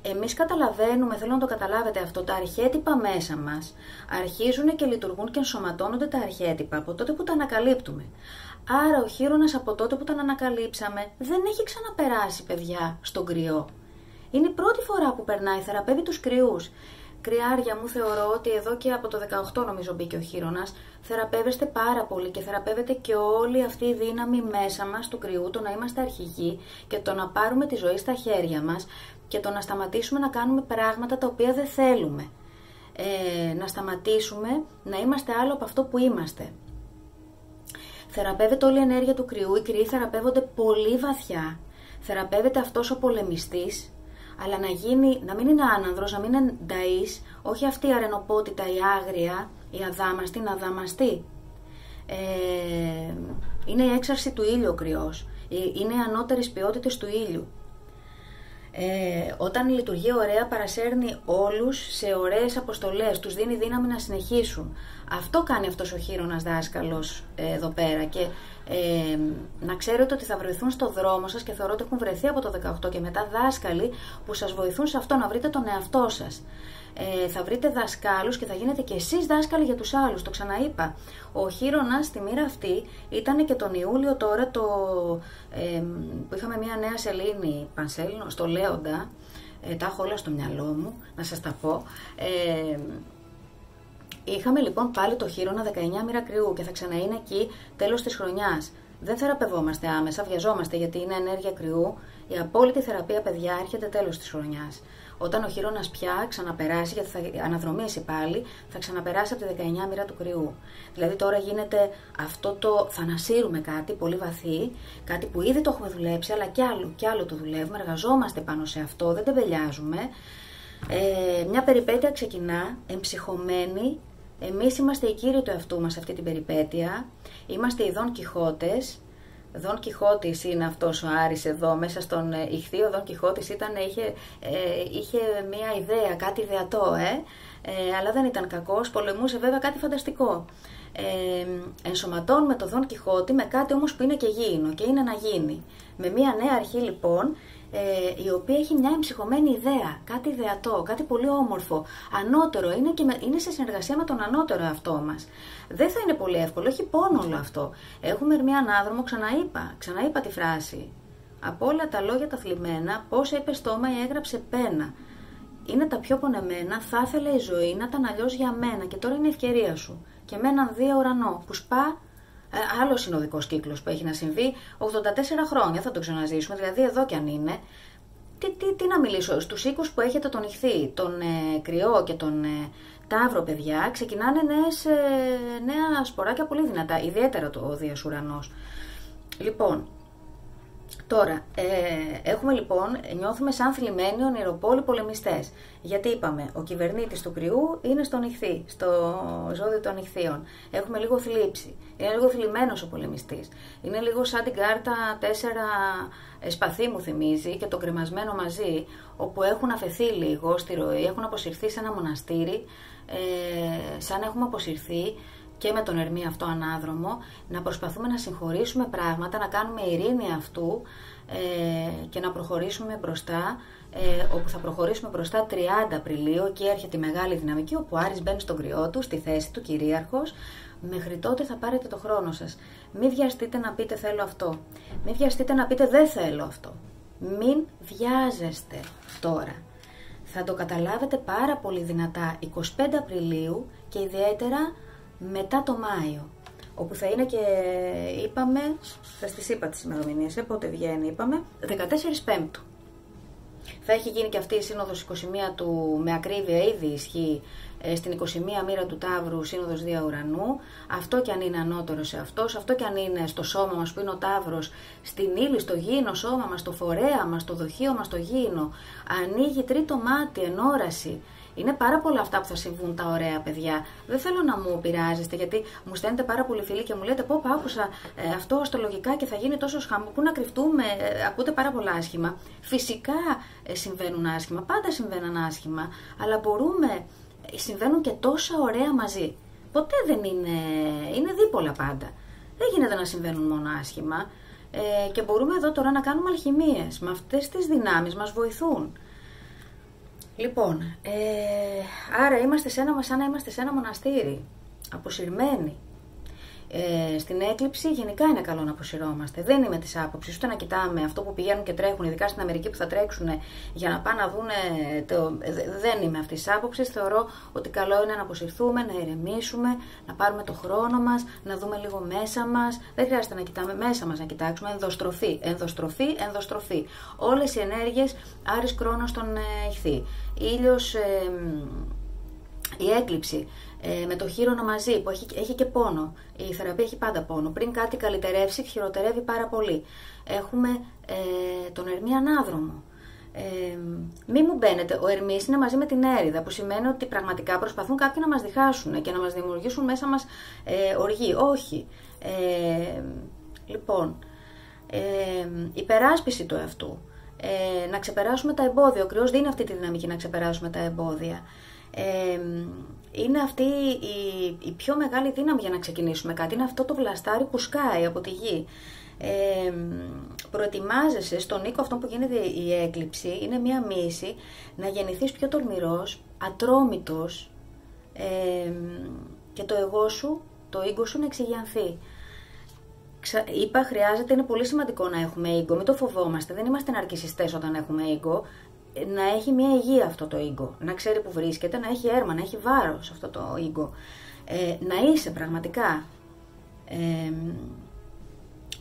εμείς καταλαβαίνουμε, θέλω να το καταλάβετε αυτό, τα αρχέτυπα μέσα μας αρχίζουν και λειτουργούν και ενσωματώνονται τα αρχέτυπα από τότε που τα ανακαλύπτουμε. Άρα ο Χείρονας από τότε που τον ανακαλύψαμε δεν έχει ξαναπεράσει, παιδιά, στον κρυό. Είναι η πρώτη φορά που περνάει, θεραπεύει τους κρυούς. Κρυάρια μου, θεωρώ ότι εδώ και από το 18 νομίζω μπήκε ο Χείρονας, θεραπεύεστε πάρα πολύ και θεραπεύεται και όλη αυτή η δύναμη μέσα μας του κρυού, το να είμαστε αρχηγοί και το να πάρουμε τη ζωή στα χέρια μας και το να σταματήσουμε να κάνουμε πράγματα τα οποία δεν θέλουμε. Να σταματήσουμε να είμαστε άλλο από αυτό που είμαστε. Θεραπεύεται όλη η ενέργεια του κρυού, οι κρυοί θεραπεύονται πολύ βαθιά. Θεραπεύεται αυτός ο πολεμιστής, αλλά να μην είναι άνανδρος, να μην είναι νταΐς, όχι αυτή η αρενοπότητα, η άγρια, η αδάμαστη, να δαμαστεί. Είναι η έξαρση του ήλιου ο κρυός, είναι οι ανώτερες ποιότητες του ήλιου. Όταν λειτουργεί ωραία παρασέρνει όλους σε ωραίες αποστολές, τους δίνει δύναμη να συνεχίσουν. Αυτό κάνει αυτός ο Χείρονας δάσκαλος εδώ πέρα και να ξέρετε ότι θα βρεθούν στο δρόμο σας και θεωρώ ότι έχουν βρεθεί από το 18 και μετά δάσκαλοι που σας βοηθούν σε αυτό, να βρείτε τον εαυτό σας. Θα βρείτε δασκάλους και θα γίνετε και εσείς δάσκαλοι για τους άλλους, το ξαναείπα. Ο Χείρονας στη μοίρα αυτή ήταν και τον Ιούλιο τώρα που είχαμε μια νέα σελήνη πανσέλινο στο Λέοντα, τα έχω όλα στο μυαλό μου, να σας τα πω. Είχαμε λοιπόν πάλι το Χείρονα 19 μοίρα κρυού και θα ξαναείνε εκεί τέλος της χρονιάς. Δεν θεραπευόμαστε άμεσα, βιαζόμαστε γιατί είναι ενέργεια κρυού. Η απόλυτη θεραπεία, παιδιά, έρχεται τέλος της χρονιάς. Όταν ο Χείρονας πια ξαναπεράσει, γιατί θα αναδρομήσει πάλι, θα ξαναπεράσει από τη 19 μοίρα του κρυού. Δηλαδή τώρα γίνεται αυτό θα ανασύρουμε κάτι πολύ βαθύ, κάτι που ήδη το έχουμε δουλέψει, αλλά κι άλλο το δουλεύουμε, εργαζόμαστε πάνω σε αυτό, δεν τεμπελιάζουμε. Μια περιπέτεια ξεκινά, εμψυχωμένη. Εμείς είμαστε οι κύριοι του εαυτού μας σε αυτή την περιπέτεια. Είμαστε οι Δον Κιχώτες. Δον Κιχώτης είναι αυτός ο Άρης εδώ μέσα στον Ιχθύ. Ο Δον Κιχώτης είχε μια ιδέα, κάτι ιδεατό, αλλά δεν ήταν κακός, πολεμούσε βέβαια κάτι φανταστικό. Ενσωματώνουμε το Δον Κιχώτη με κάτι όμως που είναι και γήινο και είναι να γίνει. Με μια νέα αρχή λοιπόν, η οποία έχει μια εμψυχωμένη ιδέα, κάτι ιδεατό, κάτι πολύ όμορφο, ανώτερο, είναι σε συνεργασία με τον ανώτερο εαυτό μας. Δεν θα είναι πολύ εύκολο, έχει πόνο όλο αυτό. Έχουμε μια ανάδρομο, ξαναείπα τη φράση. Από όλα τα λόγια τα θλιμμένα, πόσα είπε στόμα ή έγραψε πένα. Είναι τα πιο πονεμένα, θα ήθελε η ζωή να ήταν αλλιώς για μένα και τώρα είναι η ευκαιρία σου. Και με έναν δία ουρανό που σπά. Άλλος συνοδικός κύκλος που έχει να συμβεί, 84 χρόνια θα το ξαναζήσουμε, δηλαδή εδώ κι αν είναι. Τι να μιλήσω, στους οίκους που έχετε τον Ιχθύ, τον Κρυό και τον Ταύρο, παιδιά, ξεκινάνε νέα σποράκια πολύ δυνατά, ιδιαίτερα ο Δίας Ουρανός. Λοιπόν, τώρα, νιώθουμε σαν θλιμμένοι ονειροπόλοι πολεμιστές. Γιατί είπαμε, ο κυβερνήτης του κρυού είναι στον Ιχθύ, στο ζώδιο των Ιχθύων. Έχουμε λίγο θλίψη. Είναι λίγο θλιμμένος ο πολεμιστής. Είναι λίγο σαν την κάρτα 4 σπαθί μου θυμίζει και τον κρεμασμένο μαζί, όπου έχουν αφαιθεί λίγο στη ροή, έχουν αποσυρθεί σε ένα μοναστήρι, σαν έχουμε αποσυρθεί και με τον Ερμή αυτό ανάδρομο, να προσπαθούμε να συγχωρήσουμε πράγματα, να κάνουμε ειρήνη αυτού και να προχωρήσουμε μπροστά, όπου θα προχωρήσουμε μπροστά 30 Απριλίου, εκεί έρχεται η μεγάλη δυναμική, όπου ο Άρης μπαίνει στον κρυό του, στη θέση του κυρίαρχος. Μέχρι τότε θα πάρετε το χρόνο σας. Μην βιαστείτε να πείτε θέλω αυτό. Μην βιαστείτε να πείτε δεν θέλω αυτό. Μην βιάζεστε τώρα. Θα το καταλάβετε πάρα πολύ δυνατά 25 Απριλίου και ιδιαίτερα μετά το Μάιο, όπου θα είναι και είπαμε, θα στις είπα τις ημερομηνίες, πότε βγαίνει είπαμε, 14 Πέμπτου. Θα έχει γίνει και αυτή η σύνοδος 21 του, με ακρίβεια ήδη ισχύει, στην 21 μοίρα του Ταύρου, σύνοδος Δία Ουρανού. Αυτό κι αν είναι ανώτερο σε αυτός, αυτό κι αν είναι στο σώμα μας που είναι ο Ταύρος, στην ύλη, στο γήινο σώμα μας, στο φορέα μας, στο δοχείο μας, στο γήινο, ανοίγει τρίτο μάτι, ενόραση. Είναι πάρα πολλά αυτά που θα συμβούν τα ωραία, παιδιά. Δεν θέλω να μου πειράζεστε, γιατί μου στέλνετε πάρα πολλοί φίλοι και μου λέτε πω άκουσα αυτό αστρολογικά και θα γίνει τόσο χαμό. Πού να κρυφτούμε, ακούτε πάρα πολλά άσχημα. Φυσικά συμβαίνουν άσχημα, πάντα συμβαίνουν άσχημα, αλλά συμβαίνουν και τόσα ωραία μαζί. Ποτέ δεν είναι δίπολα πάντα. δεν γίνεται να συμβαίνουν μόνο άσχημα. Και μπορούμε εδώ τώρα να κάνουμε αλχημίες. Με αυτές τις δυνάμεις μας βοηθούν. Λοιπόν, άρα είμαστε σαν να είμαστε σε ένα μοναστήρι, αποσυρμένοι. Στην έκλειψη γενικά είναι καλό να αποσυρώμαστε. Δεν είμαι της άποψης ούτε να κοιτάμε αυτό που πηγαίνουν και τρέχουν, ειδικά στην Αμερική που θα τρέξουν για να πάνε να δούνε. Δεν είμαι αυτής της άποψης. Θεωρώ ότι καλό είναι να αποσυρθούμε, να ηρεμήσουμε, να πάρουμε το χρόνο μας, να δούμε λίγο μέσα μας. Δεν χρειάζεται να κοιτάμε μέσα μας, να κοιτάξουμε. Ενδοστροφή. Όλες οι ενέργειες, Άρης Κρόνος τον Ιχθύ. Ήλιος, η έκλειψη. Με το χείρονα μαζί που έχει και πόνο. Η θεραπεία έχει πάντα πόνο. Πριν κάτι καλυτερεύσει, χειροτερεύει πάρα πολύ. Έχουμε τον Ερμή ανάδρομο. Μη μου μπαίνετε, ο Ερμής είναι μαζί με την Έριδα, που σημαίνει ότι πραγματικά προσπαθούν κάποιοι να μας διχάσουν και να μας δημιουργήσουν μέσα μας οργή. Όχι. Λοιπόν, υπεράσπιση του εαυτού. Να ξεπεράσουμε τα εμπόδια. Ο κρυός δίνει αυτή τη δυναμική να ξεπεράσουμε τα εμπόδια. Είναι αυτή η πιο μεγάλη δύναμη για να ξεκινήσουμε κάτι. Είναι αυτό το βλαστάρι που σκάει από τη γη. Προετοιμάζεσαι στον οίκο αυτό που γίνεται η έκλειψη. Είναι μια μύση να γεννηθείς πιο τολμηρός, ατρόμητος, και το εγώ σου, το ego σου να εξηγιανθεί. Είπα, χρειάζεται, είναι πολύ σημαντικό να έχουμε ego, μην το φοβόμαστε, δεν είμαστε ναρκισσιστές όταν έχουμε ego. Να έχει μια υγεία αυτό το ego, να ξέρει που βρίσκεται, να έχει έρμα, να έχει βάρος αυτό το ego, να είσαι πραγματικά.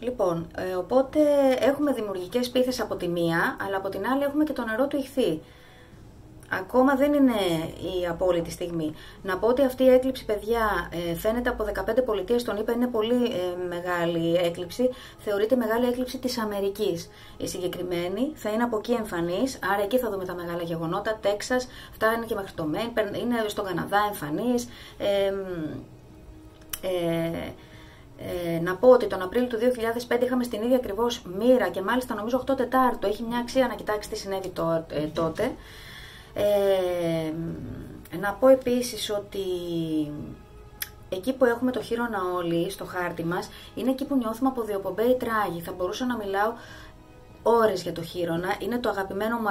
Λοιπόν, οπότε έχουμε δημιουργικές πίθες από τη μία, αλλά από την άλλη έχουμε και το νερό του Ιχθύ. Ακόμα δεν είναι η απόλυτη στιγμή. Να πω ότι αυτή η έκλειψη, παιδιά, φαίνεται από 15 πολιτείες, τον είπα, είναι πολύ μεγάλη έκλειψη. Θεωρείται μεγάλη έκλειψη της Αμερικής. Η συγκεκριμένη θα είναι από εκεί εμφανής, άρα εκεί θα δούμε τα μεγάλα γεγονότα. Τέξας, φτάνει και μέχρι το Μέιν, είναι στον Καναδά εμφανής. Να πω ότι τον Απρίλιο του 2005 είχαμε στην ίδια ακριβώς μοίρα και μάλιστα νομίζω 8 Τετάρτου. Έχει μια αξία να κοιτάξει τι συνέβη τότε. Να πω επίσης ότι εκεί που έχουμε το χείρονα όλοι στο χάρτη μας, είναι εκεί που νιώθουμε από διοπομπαίοι τράγοι. Θα μπορούσα να μιλάω ώρες για το χείρονα. Είναι το αγαπημένο μου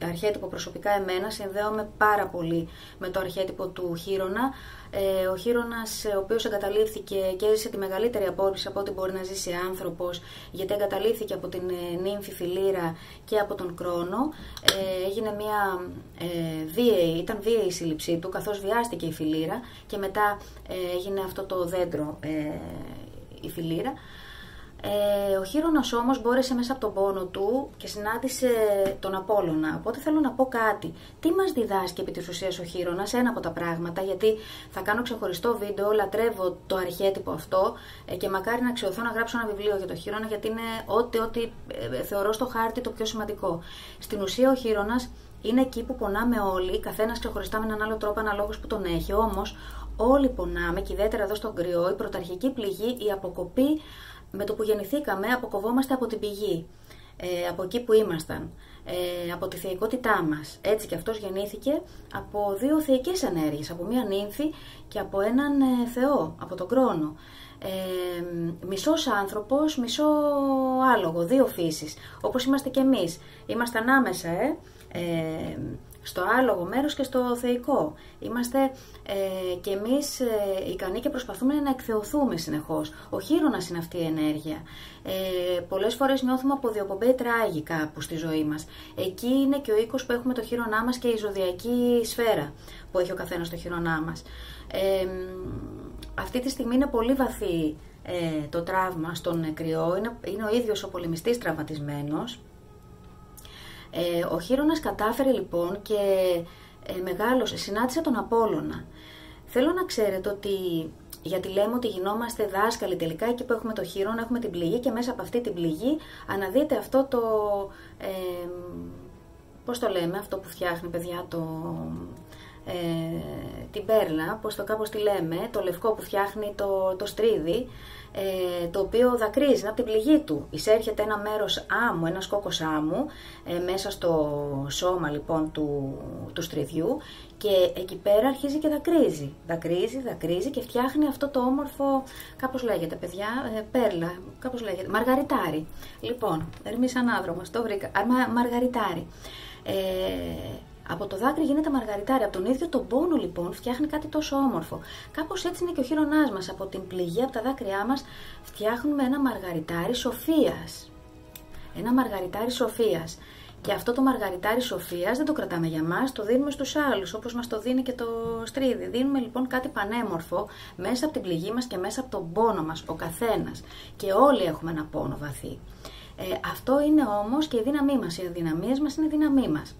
αρχέτυπο προσωπικά εμένα. Συνδέομαι πάρα πολύ με το αρχέτυπο του χείρονα. Ο χείρονας, ο οποίος εγκαταλείφθηκε και έζησε τη μεγαλύτερη απόρριψη από ό,τι μπορεί να ζήσει άνθρωπος, γιατί εγκαταλείφθηκε από την νύμφη Φιλήρα και από τον Κρόνο. Έγινε μια ήταν βίαιη η σύλληψή του, καθώς βιάστηκε η Φιλήρα και μετά έγινε αυτό το δέντρο η Φιλήρα. Ο χείρονας όμως μπόρεσε μέσα από τον πόνο του και συνάντησε τον Απόλλωνα. Οπότε θέλω να πω κάτι. Τι μας διδάσκει επί της ουσίας ο χείρονας? Ένα από τα πράγματα, γιατί θα κάνω ξεχωριστό βίντεο, λατρεύω το αρχέτυπο αυτό και μακάρι να αξιωθώ να γράψω ένα βιβλίο για το χείρονα, γιατί είναι ό,τι θεωρώ στο χάρτη το πιο σημαντικό. Στην ουσία ο χείρονας είναι εκεί που πονάμε όλοι, καθένας ξεχωριστά με έναν άλλο τρόπο αναλόγως που τον έχει. Όμως όλοι πονάμε, και ιδιαίτερα εδώ στον Κρυό, η πρωταρχική πληγή, η αποκοπή. Με το που γεννηθήκαμε αποκοβόμαστε από την πηγή, από εκεί που ήμασταν, από τη θεϊκότητά μας. Έτσι και αυτός γεννήθηκε από δύο θεϊκές ενέργειες, από μία νύμφη και από έναν θεό, από τον Κρόνο. Μισός άνθρωπος, μισό άλογο, δύο φύσεις, όπως είμαστε και εμείς. Είμαστε ανάμεσα, στο άλογο μέρος και στο θεϊκό. Είμαστε και εμείς ικανοί και προσπαθούμε να εκθεωθούμε συνεχώς. Ο χείρονας είναι αυτή η ενέργεια. Πολλές φορές νιώθουμε από διοπομπαίοι τράγοι κάπου στη ζωή μας. Εκεί είναι και ο οίκος που έχουμε το χείρονά μας και η ζωδιακή σφαίρα που έχει ο καθένας το χείρονά μας. Αυτή τη στιγμή είναι πολύ βαθύ το τραύμα στον Κρυό. Είναι ο ίδιος ο πολεμιστής τραυματισμένος. Ο χείρονας κατάφερε λοιπόν και μεγάλωσε, συνάντησε τον Απόλλωνα. Θέλω να ξέρετε ότι, γιατί λέμε ότι γινόμαστε δάσκαλοι, τελικά εκεί που έχουμε το χείρονα έχουμε την πληγή και μέσα από αυτή την πληγή αναδύεται αυτό το, πώς το λέμε, αυτό που φτιάχνει παιδιά την πέρλα, κάπως τη λέμε, το λευκό που φτιάχνει το στρίδι, το οποίο δακρύζει από την πληγή του. Εισέρχεται ένα μέρος άμμου, ένας κόκκος άμμου, μέσα στο σώμα λοιπόν του στριδιού, και εκεί πέρα αρχίζει και δακρύζει και φτιάχνει αυτό το όμορφο, κάπως λέγεται παιδιά, πέρλα, κάπως λέγεται, μαργαριτάρι. Λοιπόν, Ερμή ανάδρομος, το βρήκα, μαργαριτάρι. Από το δάκρυ γίνεται μαργαριτάρι, από τον ίδιο τον πόνο λοιπόν φτιάχνει κάτι τόσο όμορφο. Κάπως έτσι είναι και ο χείρονάς μας, από την πληγή, από τα δάκρυά μας φτιάχνουμε ένα μαργαριτάρι σοφίας. Ένα μαργαριτάρι σοφίας. Και αυτό το μαργαριτάρι σοφίας δεν το κρατάμε για μας, το δίνουμε στους άλλους, όπως μας το δίνει και το στρίδι. Δίνουμε λοιπόν κάτι πανέμορφο μέσα από την πληγή μας και μέσα από τον πόνο μας, ο καθένας. Και όλοι έχουμε ένα πόνο βαθύ. Αυτό είναι όμως και η δύναμή μας, οι αδυναμίες μας είναι η δύναμή μας.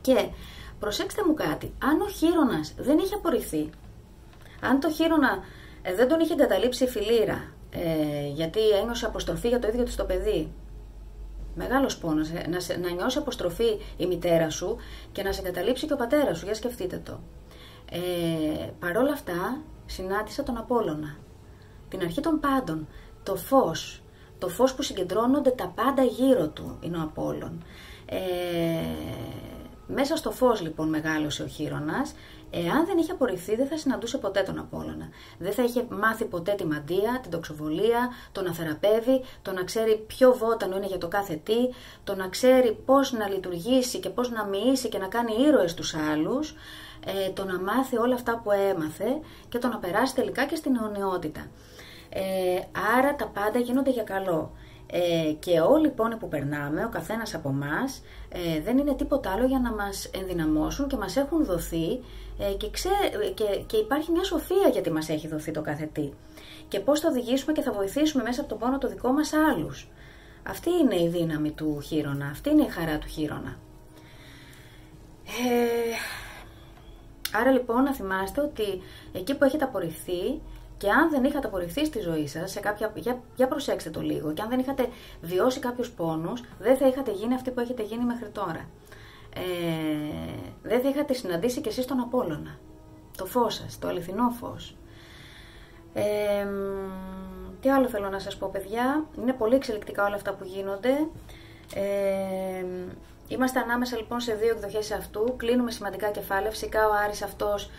Και προσέξτε μου κάτι, αν ο χείρονας δεν είχε απορριφθεί, αν το χείρονα δεν τον είχε εγκαταλείψει η φιλήρα, γιατί ένιωσε αποστροφή για το ίδιο της το παιδί, μεγάλος πόνος, να νιώσει αποστροφή η μητέρα σου και να σε εγκαταλείψει και ο πατέρας σου, για σκεφτείτε το. Παρόλα αυτά συνάντησα τον Απόλλωνα, την αρχή των πάντων, το φως που συγκεντρώνονται τα πάντα γύρω του είναι ο Απόλλων. Μέσα στο φως λοιπόν μεγάλωσε ο χείρονας. Εάν δεν είχε απορριφθεί δεν θα συναντούσε ποτέ τον Απόλλωνα. Δεν θα είχε μάθει ποτέ τη μαντεία, την τοξοβολία, το να θεραπεύει, το να ξέρει ποιο βότανο είναι για το κάθε τι, το να ξέρει πώς να λειτουργήσει και πώς να μοιήσει και να κάνει ήρωες τους άλλους, το να μάθει όλα αυτά που έμαθε και το να περάσει τελικά και στην αιωνιότητα. Άρα τα πάντα γίνονται για καλό. Και όλοι λοιπόν που περνάμε, ο καθένας από εμάς, δεν είναι τίποτα άλλο για να μας ενδυναμώσουν και μας έχουν δοθεί και υπάρχει μια σοφία γιατί μας έχει δοθεί το κάθε τι. Και πώς θα οδηγήσουμε και θα βοηθήσουμε μέσα από τον πόνο το δικό μας άλλους. Αυτή είναι η δύναμη του χείρονα, αυτή είναι η χαρά του χείρονα. Άρα λοιπόν να θυμάστε ότι εκεί που έχετε απορριφθεί, και αν δεν είχατε απορριφθεί στη ζωή σας, για προσέξτε το λίγο, και αν δεν είχατε βιώσει κάποιους πόνους, δεν θα είχατε γίνει αυτοί που έχετε γίνει μέχρι τώρα. Δεν θα είχατε συναντήσει κι εσείς τον Απόλλωνα, το φως σας, το αληθινό φως. Τι άλλο θέλω να σας πω παιδιά, είναι πολύ εξελικτικά όλα αυτά που γίνονται. Είμαστε ανάμεσα λοιπόν σε δύο εκδοχές αυτού, κλείνουμε σημαντικά κεφάλαια, φυσικά ο Άρης αυτός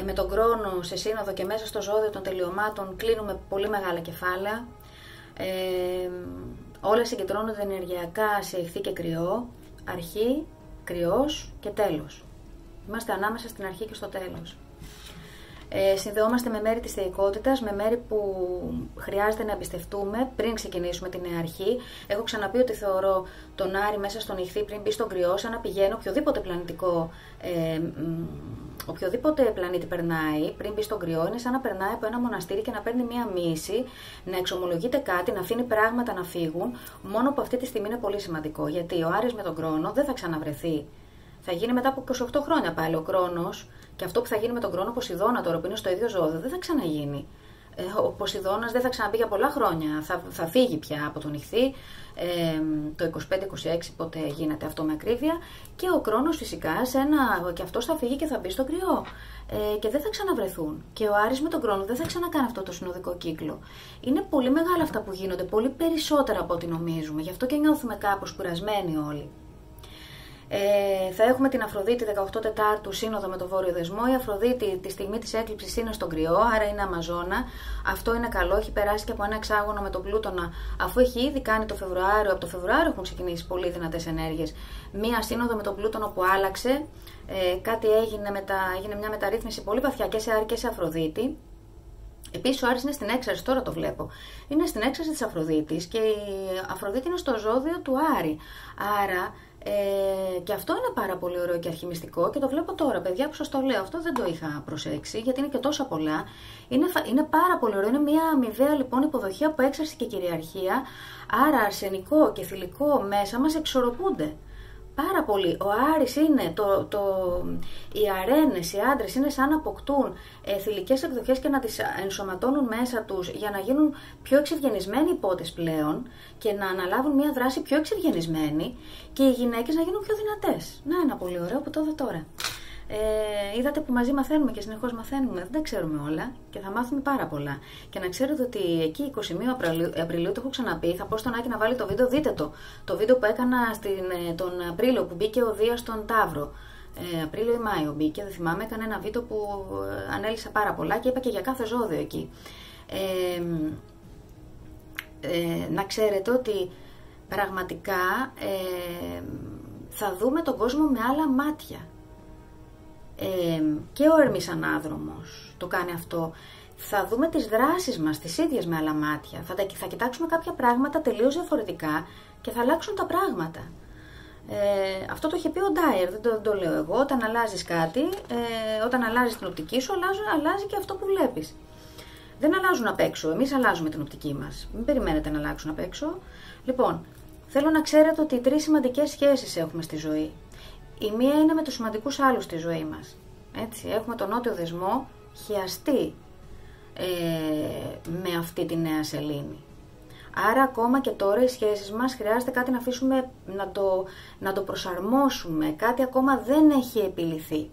με τον Κρόνο σε σύνοδο και μέσα στο ζώδιο των τελειωμάτων κλείνουμε πολύ μεγάλα κεφάλαια. Όλα συγκεντρώνονται ενεργειακά σε ηχθή και κρυό, αρχή, κρυός και τέλος. Είμαστε ανάμεσα στην αρχή και στο τέλος. Συνδεόμαστε με μέρη της θεϊκότητας, με μέρη που χρειάζεται να εμπιστευτούμε πριν ξεκινήσουμε την νέα αρχή. Έχω ξαναπεί ότι θεωρώ τον Άρη μέσα στον ηχθή πριν μπει στον κρυό, σαν να πηγαίνω οποιοδήποτε πλανητικό, οποιοδήποτε πλανήτη περνάει πριν μπει στον κρυό, είναι σαν να περνάει από ένα μοναστήρι και να παίρνει μία μύση, να εξομολογείται κάτι, να αφήνει πράγματα να φύγουν. Μόνο που αυτή τη στιγμή είναι πολύ σημαντικό, γιατί ο Άρης με τον Κρόνο δεν θα ξαναβρεθεί. Θα γίνει μετά από 28 χρόνια πάλι ο Κρόνος, και αυτό που θα γίνει με τον Κρόνο Ποσειδώνα τώρα που είναι στο ίδιο ζώδιο δεν θα ξαναγίνει. Ο Ποσειδώνας δεν θα ξαναμπεί για πολλά χρόνια, θα φύγει πια από τον ηχθή, το 25-26 πότε γίνεται αυτό με ακρίβεια, και ο Κρόνος φυσικά και αυτός θα φύγει και θα μπει στο κρυό και δεν θα ξαναβρεθούν. Και ο Άρης με τον Κρόνο δεν θα ξανακάνει αυτό το συνοδικό κύκλο. Είναι πολύ μεγάλα αυτά που γίνονται, πολύ περισσότερα από ό,τι νομίζουμε, γι' αυτό και νιώθουμε κάπως κουρασμένοι όλοι. Θα έχουμε την Αφροδίτη 18 Τετάρτου σύνοδο με το Βόρειο Δεσμό. Η Αφροδίτη τη στιγμή της έκλειψης είναι στον κρυό, άρα είναι Αμαζόνα. Αυτό είναι καλό, έχει περάσει και από ένα εξάγωνο με τον Πλούτονα, αφού έχει ήδη κάνει το Φεβρουάριο. Από το Φεβρουάριο έχουν ξεκινήσει πολύ δυνατές ενέργειες. Μία σύνοδο με τον Πλούτονο που άλλαξε, κάτι έγινε μια μεταρρύθμιση πολύ βαθιά και σε Άρη και σε Αφροδίτη. Επίσης ο Άρης είναι στην έξαρση, τώρα το βλέπω. Είναι στην έξαρση της Αφροδίτης και η Αφροδίτη είναι στο ζώδιο του Άρη. Άρα και αυτό είναι πάρα πολύ ωραίο και αρχιμιστικό και το βλέπω τώρα, παιδιά, που σας το λέω. Αυτό δεν το είχα προσέξει γιατί είναι και τόσα πολλά. Είναι πάρα πολύ ωραίο. Είναι μια αμοιβαία λοιπόν υποδοχή από έξαρση και κυριαρχία. Άρα αρσενικό και θηλυκό μέσα μας εξορροπούνται. Πάρα πολύ. Ο Άρης είναι, οι αρένες, οι άντρες είναι σαν να αποκτούν θηλυκές εκδοχές και να τις ενσωματώνουν μέσα τους για να γίνουν πιο εξευγενισμένοι υπότες πλέον και να αναλάβουν μια δράση πιο εξευγενισμένη και οι γυναίκες να γίνουν πιο δυνατές. Να, ένα πολύ ωραίο που το είδα τώρα. είδατε που μαζί μαθαίνουμε και συνεχώς μαθαίνουμε. Δεν τα ξέρουμε όλα και θα μάθουμε πάρα πολλά. Και να ξέρετε ότι εκεί 21 Απριλίου, το έχω ξαναπεί, θα πω στον Άκη να βάλει το βίντεο, δείτε το. Το βίντεο που έκανα τον Απρίλιο που μπήκε ο Δίας στον Ταύρο. Απρίλιο ή Μάιο μπήκε, δεν θυμάμαι, έκανα ένα βίντεο που ανέλησα πάρα πολλά και είπα και για κάθε ζώδιο εκεί. Να ξέρετε ότι πραγματικά θα δούμε τον κόσμο με άλλα μάτια. Και ο Ερμής Ανάδρομος το κάνει αυτό. Θα δούμε τις δράσεις μας, τις ίδιες με άλλα μάτια. Θα κοιτάξουμε κάποια πράγματα τελείως διαφορετικά και θα αλλάξουν τα πράγματα. Αυτό το είχε πει ο Ντάιερ, δεν το λέω εγώ. Όταν αλλάζεις κάτι, όταν αλλάζεις την οπτική σου, αλλάζει και αυτό που βλέπεις. Δεν αλλάζουν απ' έξω, εμείς αλλάζουμε την οπτική μας. Μην περιμένετε να αλλάξουν απ' έξω. Λοιπόν, θέλω να ξέρετε ότι 3 σημαντικές σχέσεις έχουμε στη ζωή. Η μία είναι με τους σημαντικούς άλλους στη ζωή μας. Έτσι, έχουμε τον νότιο δεσμό χιαστεί με αυτή τη νέα σελήνη. Άρα ακόμα και τώρα οι σχέσεις μας χρειάζεται κάτι να αφήσουμε, να το προσαρμόσουμε. Κάτι ακόμα δεν έχει επιληθεί.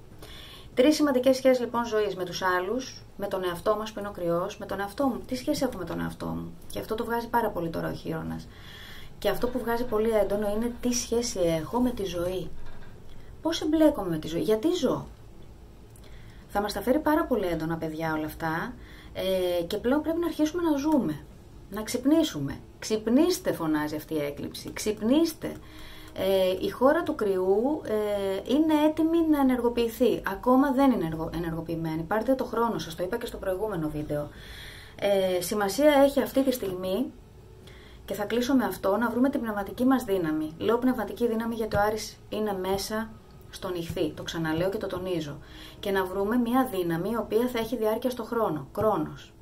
3 σημαντικές σχέσεις λοιπόν ζωής με τους άλλους, με τον εαυτό μας που είναι ο κρυός, με τον εαυτό μου. Τι σχέση έχω με τον εαυτό μου? Και αυτό το βγάζει πάρα πολύ τώρα ο Χείρονας. Και αυτό που βγάζει πολύ έντονο είναι τι σχέση έχω με τη ζωή. Πώς εμπλέκομαι με τη ζωή, γιατί ζω. Θα μας τα φέρει πάρα πολύ έντονα, παιδιά, όλα αυτά. Και πλέον πρέπει να αρχίσουμε να ζούμε. Να ξυπνήσουμε. Ξυπνήστε, φωνάζει αυτή η έκλειψη. Ξυπνήστε. Η χώρα του κρυού είναι έτοιμη να ενεργοποιηθεί. Ακόμα δεν είναι ενεργοποιημένη. Πάρτε το χρόνο σας, το είπα και στο προηγούμενο βίντεο. Σημασία έχει αυτή τη στιγμή, και θα κλείσω με αυτό, να βρούμε την πνευματική μας δύναμη. Λέω πνευματική δύναμη γιατί ο Άρης είναι μέσα στον Ιχθύ. Το ξαναλέω και το τονίζω. Και να βρούμε μια δύναμη η οποία θα έχει διάρκεια στο χρόνο. Χρόνος.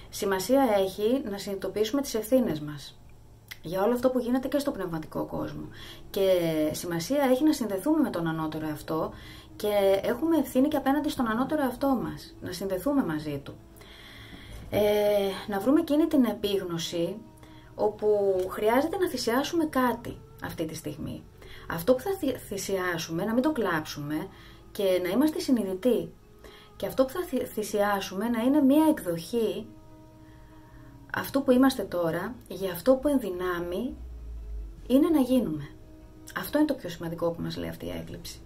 Σημασία έχει να συνειδητοποιήσουμε τις ευθύνες μας για όλο αυτό που γίνεται και στο πνευματικό κόσμο. Και σημασία έχει να συνδεθούμε με τον ανώτερο εαυτό και έχουμε ευθύνη και απέναντι στον ανώτερο εαυτό μας. Να συνδεθούμε μαζί του. Να βρούμε εκείνη την επίγνωση όπου χρειάζεται να θυσιάσουμε κάτι αυτή τη στιγμή. Αυτό που θα θυσιάσουμε, να μην το κλάψουμε και να είμαστε συνειδητοί. Και αυτό που θα θυσιάσουμε να είναι μία εκδοχή αυτού που είμαστε τώρα, για αυτό που ενδυνάμει είναι να γίνουμε. Αυτό είναι το πιο σημαντικό που μας λέει αυτή η έκλειψη.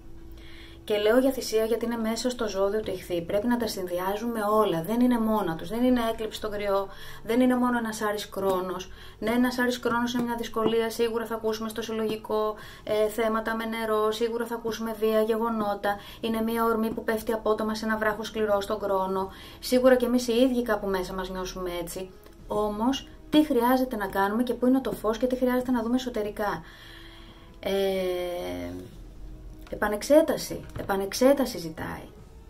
Και λέω για θυσία γιατί είναι μέσα στο ζώδιο του Ιχθύ. Πρέπει να τα συνδυάζουμε όλα. Δεν είναι μόνα τους. Δεν είναι έκλειψη στον κρυό. Δεν είναι μόνο ένας Άρης Κρόνος. Ναι, ένας Άρης Κρόνος είναι μια δυσκολία. Σίγουρα θα ακούσουμε στο συλλογικό θέματα με νερό. Σίγουρα θα ακούσουμε βία, γεγονότα. Είναι μια ορμή που πέφτει απότομα σε ένα βράχο σκληρό στον Κρόνο. Σίγουρα και εμείς οι ίδιοι κάπου μέσα μας νιώσουμε έτσι. Όμως, τι χρειάζεται να κάνουμε και πού είναι το φως και τι χρειάζεται να δούμε εσωτερικά. Επανεξέταση ζητάει.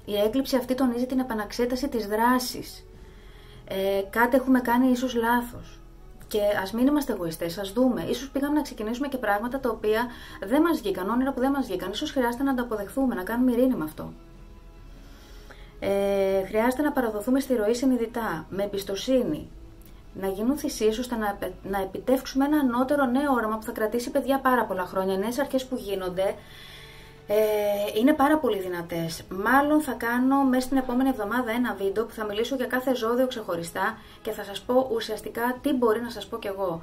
Η έκλειψη αυτή τονίζει την επαναξέταση της δράσης. Κάτι έχουμε κάνει ίσως λάθος. Και ας μην είμαστε εγωιστές, ας δούμε. Ίσως πήγαμε να ξεκινήσουμε και πράγματα τα οποία δεν μας βγήκαν, όνειρα που δεν μας βγήκαν. Ίσως χρειάζεται να τα αποδεχθούμε, να κάνουμε ειρήνη με αυτό. Χρειάζεται να παραδοθούμε στη ροή συνειδητά, με εμπιστοσύνη. Να γίνουν θυσίες ώστε να επιτεύξουμε ένα ανώτερο νέο όραμα που θα κρατήσει, παιδιά, πάρα πολλά χρόνια. Οι νέες αρχές που γίνονται είναι πάρα πολύ δυνατές. Μάλλον θα κάνω μέσα στην επόμενη εβδομάδα ένα βίντεο που θα μιλήσω για κάθε ζώδιο ξεχωριστά και θα σας πω ουσιαστικά τι μπορεί να σας πω κι εγώ.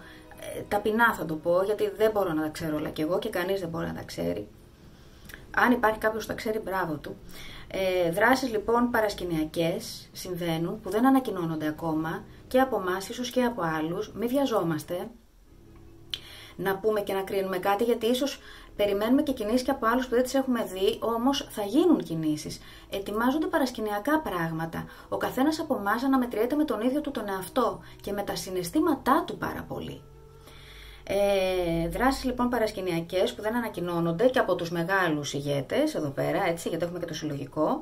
Ταπεινά θα το πω, γιατί δεν μπορώ να τα ξέρω όλα κι εγώ και κανείς δεν μπορεί να τα ξέρει. Αν υπάρχει κάποιος που τα ξέρει, μπράβο του. Δράσεις λοιπόν παρασκηνιακές συμβαίνουν που δεν ανακοινώνονται ακόμα και από εμάς, ίσως και από άλλους. Μην βιαζόμαστε να πούμε και να κρίνουμε κάτι, γιατί ίσως περιμένουμε και κινήσεις και από άλλους που δεν τις έχουμε δει, όμως θα γίνουν κινήσεις. Ετοιμάζονται παρασκηνιακά πράγματα. Ο καθένας από εμάς αναμετριέται με τον ίδιο του τον εαυτό και με τα συναισθήματά του πάρα πολύ. Δράσεις λοιπόν παρασκηνιακές που δεν ανακοινώνονται και από τους μεγάλους ηγέτες εδώ πέρα, έτσι, γιατί έχουμε και το συλλογικό.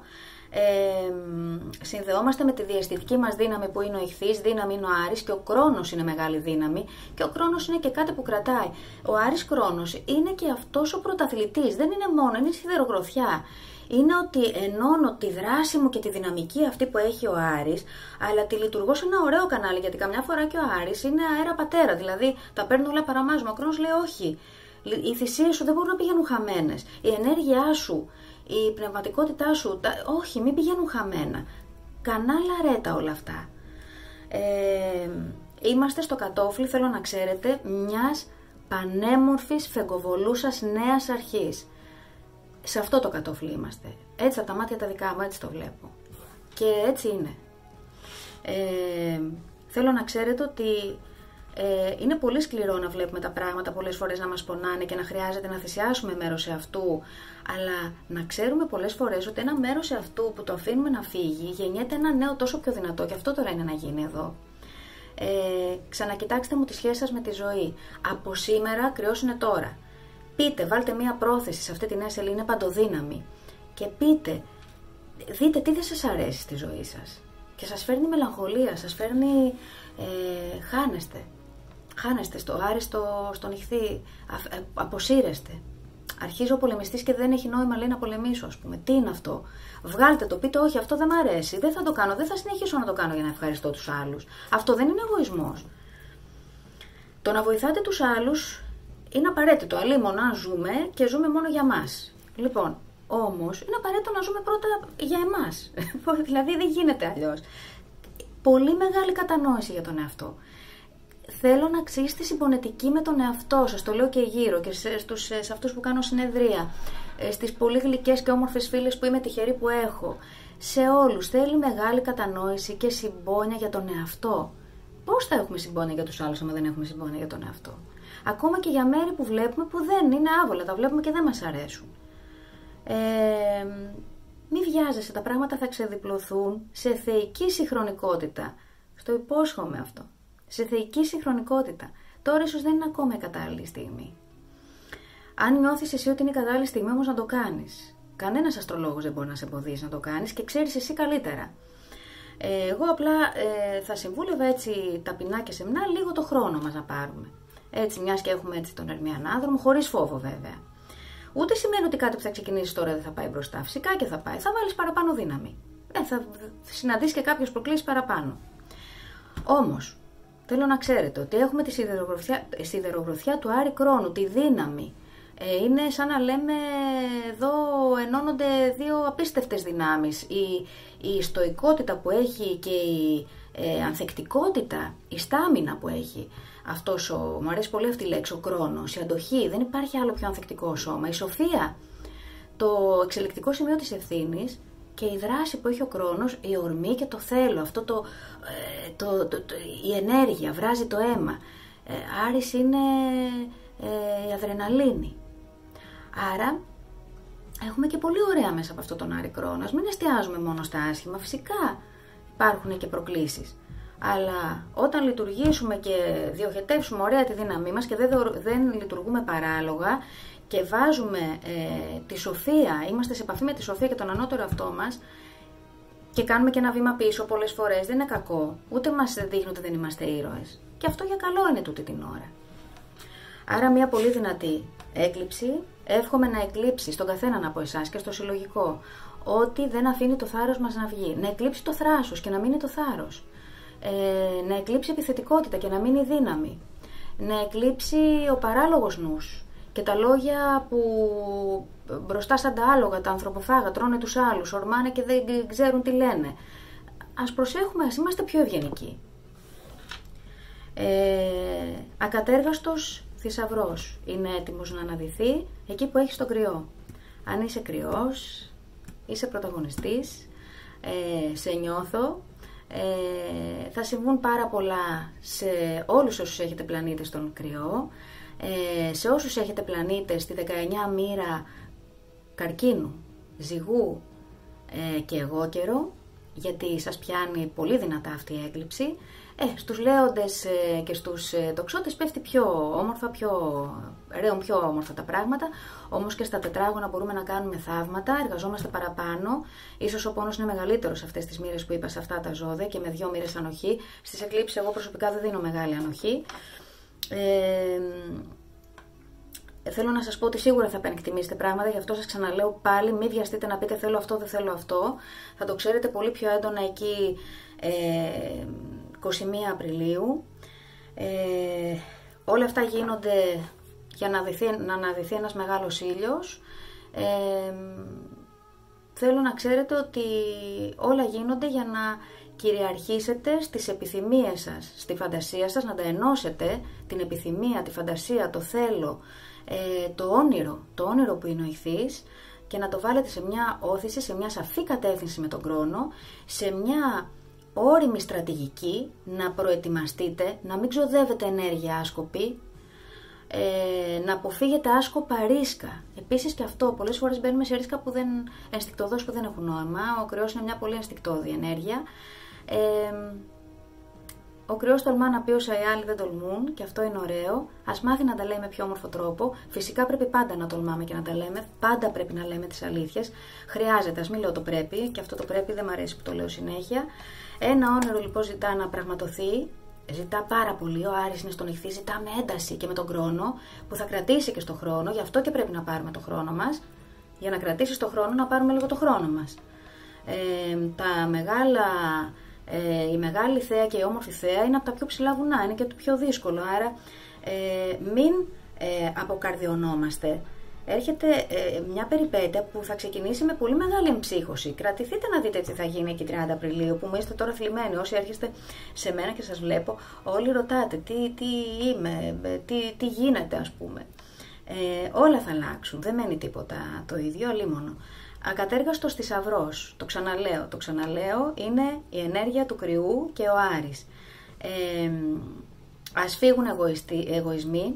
Συνδεόμαστε με τη διαισθητική μας δύναμη που είναι ο Ιχθύς, δύναμη είναι ο Άρης και ο Κρόνος είναι μεγάλη δύναμη και ο Κρόνος είναι και κάτι που κρατάει. Ο Άρης Κρόνος είναι και αυτός ο πρωταθλητής, δεν είναι μόνο, είναι σιδερογροθιά. Είναι ότι ενώνω τη δράση μου και τη δυναμική αυτή που έχει ο Άρης, αλλά τη λειτουργώ σε ένα ωραίο κανάλι, γιατί καμιά φορά και ο Άρης είναι αέρα πατέρα, δηλαδή τα παίρνω όλα παραμάζωμα. Ο Κρόνος λέει όχι, οι θυσίες σου δεν μπορούν να πηγαίνουν χαμένες, η ενέργειά σου, η πνευματικότητά σου, όχι, μην πηγαίνουν χαμένα. Κανάλα ρέτα όλα αυτά. Είμαστε στο κατόφλι, θέλω να ξέρετε, μιας πανέμορφης, φεγγοβολούσας νέας αρχής. Σε αυτό το κατόφλι είμαστε. Έτσι από τα μάτια τα δικά μου, έτσι το βλέπω. Και έτσι είναι. Θέλω να ξέρετε ότι είναι πολύ σκληρό να βλέπουμε τα πράγματα πολλές φορές να μας πονάνε και να χρειάζεται να θυσιάσουμε μέρος σε αυτού, αλλά να ξέρουμε πολλές φορές ότι ένα μέρος σε αυτού που το αφήνουμε να φύγει γεννιέται ένα νέο τόσο πιο δυνατό, και αυτό τώρα είναι να γίνει εδώ. Ξανακοιτάξτε μου τη σχέση σας με τη ζωή. Από σήμερα κρυώσουνε τώρα. Πείτε, βάλτε μία πρόθεση σε αυτή τη νέα σελήνη, είναι παντοδύναμη, και πείτε, δείτε τι δεν σας αρέσει στη ζωή σας και σας φέρνει μελαγχολία, σας φέρνει χάνεστε στο άριστο, στον ηχθή, αποσύρεστε. Αρχίζει ο πολεμιστής και δεν έχει νόημα, λέει, να πολεμήσω, ας πούμε. Τι είναι αυτό? Βγάλτε το, πείτε, όχι, αυτό δεν μ' αρέσει, δεν θα το κάνω, δεν θα συνεχίσω να το κάνω για να ευχαριστώ τους άλλους. Αυτό δεν είναι εγωισμός. Το να βοηθάτε τους άλλους είναι απαραίτητο, αλλήμον αν ζούμε και ζούμε μόνο για μας. Λοιπόν, όμως είναι απαραίτητο να ζούμε πρώτα για εμάς. Δηλαδή δεν γίνεται αλλιώς. Πολύ μεγάλη κατανόηση για τον εαυτό. Θέλω να είστε συμπονετικοί με τον εαυτό σας, το λέω και γύρω και σε αυτούς που κάνω συνεδρία, στις πολύ γλυκές και όμορφες φίλες που είμαι τυχερή που έχω. Σε όλους θέλει μεγάλη κατανόηση και συμπόνια για τον εαυτό. Πώς θα έχουμε συμπόνια για τους άλλους άμα δεν έχουμε συμπόνια για τον εαυτό? Ακόμα και για μέρη που βλέπουμε που δεν είναι άβολα, τα βλέπουμε και δεν μας αρέσουν. Μη βιάζεσαι, τα πράγματα θα ξεδιπλωθούν σε θεϊκή συγχρονικότητα. Στο υπόσχομαι αυτό. Σε θεϊκή συγχρονικότητα. Τώρα ίσως δεν είναι ακόμα η κατάλληλη στιγμή. Αν νιώθεις εσύ ότι είναι η κατάλληλη στιγμή όμως να το κάνεις, κανένας αστρολόγος δεν μπορεί να σε εμποδίσει να το κάνεις και ξέρεις εσύ καλύτερα. Εγώ απλά θα συμβούλευα έτσι ταπεινά και σεμνά λίγο το χρόνο μας να πάρουμε. Έτσι, μιας και έχουμε έτσι τον Ερμιανάδρομο, χωρίς φόβο βέβαια. Ούτε σημαίνει ότι κάτι που θα ξεκινήσει τώρα δεν θα πάει μπροστά. Φυσικά και θα πάει. Θα βάλεις παραπάνω δύναμη. Θα συναντήσεις και κάποιες προκλήσεις παραπάνω. Όμως, θέλω να ξέρετε ότι έχουμε τη σιδερογροθιά του Άρη Κρόνου, τη δύναμη. Είναι σαν να λέμε εδώ ενώνονται δύο απίστευτες δυνάμεις. Η στοικότητα που έχει και η ανθεκτικότητα, η στάμινα που έχει. Αυτός μου αρέσει πολύ αυτή η λέξη, ο Κρόνος, η αντοχή, δεν υπάρχει άλλο πιο ανθεκτικό σώμα. Η σοφία, το εξελικτικό σημείο της ευθύνης και η δράση που έχει ο Κρόνος, η ορμή και το θέλω, αυτό η ενέργεια, βράζει το αίμα. Άρης είναι η αδρεναλίνη. Άρα έχουμε και πολύ ωραία μέσα από αυτό τον Άρη Κρόνο. Μην εστιάζουμε μόνο στα άσχημα, φυσικά υπάρχουν και προκλήσεις. Αλλά όταν λειτουργήσουμε και διοχετεύσουμε ωραία τη δύναμή μας και δεν λειτουργούμε παράλογα και βάζουμε τη σοφία, είμαστε σε επαφή με τη σοφία και τον ανώτερο αυτό μας και κάνουμε και ένα βήμα πίσω πολλές φορές, δεν είναι κακό. Ούτε μας δείχνει ότι δεν είμαστε ήρωες. Και αυτό για καλό είναι τούτη την ώρα. Άρα μια πολύ δυνατή έκλειψη. Εύχομαι να εκλείψει στον καθέναν από εσάς και στο συλλογικό ότι δεν αφήνει το θάρρος μας να βγει. Να εκλείψει το θράσος και να μείνει το θάρρος. Να εκλείψει επιθετικότητα και να μείνει δύναμη. Να εκλείψει ο παράλογος νους και τα λόγια που μπροστά σαν τα άλογα, τα ανθρωποφάγα, τρώνε τους άλλους, ορμάνε και δεν ξέρουν τι λένε. Ας προσέχουμε, ας είμαστε πιο ευγενικοί. Ακατέργαστος θησαυρός είναι έτοιμος να αναδυθεί εκεί που έχεις τον κρυό. Αν είσαι κρυός, είσαι πρωταγωνιστής, σε νιώθω. Θα συμβούν πάρα πολλά σε όλους όσους έχετε πλανήτες στον κρυό, σε όσους έχετε πλανήτες στη 19 μοίρα Καρκίνου, Ζυγού και Αιγόκερο, γιατί σας πιάνει πολύ δυνατά αυτή η έκλειψη. Στους λέοντες και στους τοξότες πέφτει πιο όμορφα, ρέουν πιο όμορφα τα πράγματα, όμως και στα τετράγωνα μπορούμε να κάνουμε θαύματα, εργαζόμαστε παραπάνω, ίσως ο πόνος είναι μεγαλύτερος σε αυτές τις μοίρες που είπα, σε αυτά τα ζώδια και με 2 μοίρες ανοχή. Στις εκλήψεις εγώ προσωπικά δεν δίνω μεγάλη ανοχή. Θέλω να σας πω ότι σίγουρα θα επανεκτιμήσετε πράγματα, γι' αυτό σας ξαναλέω πάλι, μην βιαστείτε να πείτε θέλω αυτό, δεν θέλω αυτό. Θα το ξέρετε πολύ πιο έντονα εκεί 21 Απριλίου. Όλα αυτά γίνονται για να αναδυθεί ένας μεγάλος ήλιος. θέλω να ξέρετε ότι όλα γίνονται για να κυριαρχήσετε στις επιθυμίες σας, στη φαντασία σας, να τα ενώσετε, την επιθυμία, τη φαντασία, το θέλω, το όνειρο που είναι ο ηχθής, και να το βάλετε σε μια όθηση, σε μια σαφή κατεύθυνση με τον χρόνο, σε μια όριμη στρατηγική, να προετοιμαστείτε, να μην ξοδεύετε ενέργεια άσκοπη, να αποφύγετε άσκοπα ρίσκα. Επίσης και αυτό, πολλές φορές μπαίνουμε σε ρίσκα ενστικτωδώς που δεν έχουν νόημα. Ο κρυός είναι μια πολύ ενστικτώδη ενέργεια. Ο κρυός τολμά να πει όσα οι άλλοι δεν τολμούν, και αυτό είναι ωραίο. Ας μάθει να τα λέει με πιο όμορφο τρόπο. Φυσικά πρέπει πάντα να τολμάμε και να τα λέμε. Πάντα πρέπει να λέμε τις αλήθειες. Χρειάζεται, ας μην λέω το πρέπει, και αυτό το πρέπει δεν μου αρέσει που το λέω συνέχεια. Ένα όνειρο λοιπόν ζητά να πραγματοθεί. Ζητά πάρα πολύ. Ο Άρης είναι στον ηχθή, ζητά με ένταση και με τον χρόνο, που θα κρατήσει και στον χρόνο. Γι' αυτό και πρέπει να πάρουμε το χρόνο μας. Για να κρατήσει τον χρόνο, να πάρουμε λίγο το χρόνο μας. Η μεγάλη θέα και η όμορφη θέα είναι από τα πιο ψηλά βουνά, είναι και το πιο δύσκολο. Άρα μην αποκαρδιωνόμαστε. Έρχεται μια περιπέτεια που θα ξεκινήσει με πολύ μεγάλη εμψύχωση. Κρατηθείτε να δείτε τι θα γίνει εκεί 30 Απριλίου, που μου είστε τώρα θλιμμένοι. Όσοι έρχεστε σε μένα και σας βλέπω, όλοι ρωτάτε τι είμαι, τι γίνεται, ας πούμε. Όλα θα αλλάξουν, δεν μένει τίποτα το ίδιο, αλίμονο. Ακατέργαστος θησαυρός, το ξαναλέω, είναι η ενέργεια του κρυού και ο Άρης. Ας φύγουν εγωισμοί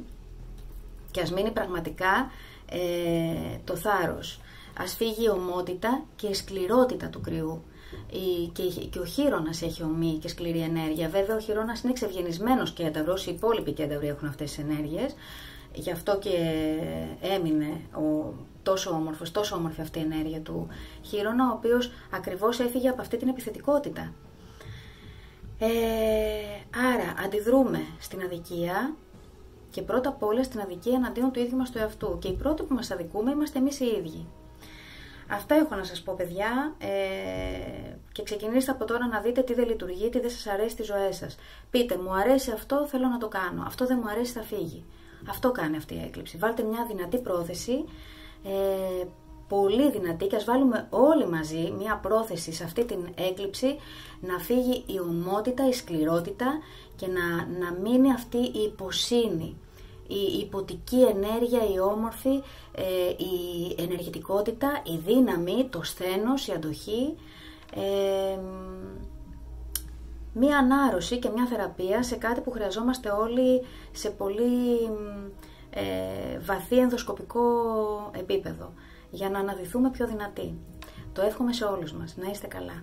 και ας μείνει πραγματικά το θάρρος. Ας φύγει η ομότητα και η σκληρότητα του κρυού. Και ο Χείρονας έχει ομή και σκληρή ενέργεια. Βέβαια ο Χείρονας είναι εξευγενισμένος κένταυρος, οι υπόλοιποι κένταυροι έχουν αυτές τις ενέργειες. Γι' αυτό και έμεινε τόσο όμορφη αυτή η ενέργεια του Χείρονα, ο οποίος ακριβώς έφυγε από αυτή την επιθετικότητα. Άρα αντιδρούμε στην αδικία, και πρώτα απ' όλα στην αδικία εναντίον του ίδιου μας του εαυτού. Και οι πρώτοι που μας αδικούμε είμαστε εμείς οι ίδιοι. Αυτά έχω να σας πω, παιδιά, και ξεκινήστε από τώρα να δείτε τι δεν λειτουργεί, τι δεν σας αρέσει στις ζωές σας. Πείτε, μου αρέσει αυτό, θέλω να το κάνω. Αυτό δεν μου αρέσει, θα φύγει. Αυτό κάνει αυτή η έκλειψη. Βάλτε μια δυνατή πρόθεση, πολύ δυνατή, και ας βάλουμε όλοι μαζί μια πρόθεση σε αυτή την έκλειψη, να φύγει η ομότητα, η σκληρότητα, και να μείνει αυτή η υποσύνη, η υποτική ενέργεια, η όμορφη, η ενεργητικότητα, η δύναμη, το σθένος, η αντοχή, μία ανάρρωση και μια θεραπεία σε κάτι που χρειαζόμαστε όλοι σε πολύ βαθύ ενδοσκοπικό επίπεδο, για να αναδυθούμε πιο δυνατοί. Το εύχομαι σε όλους μας. Να είστε καλά.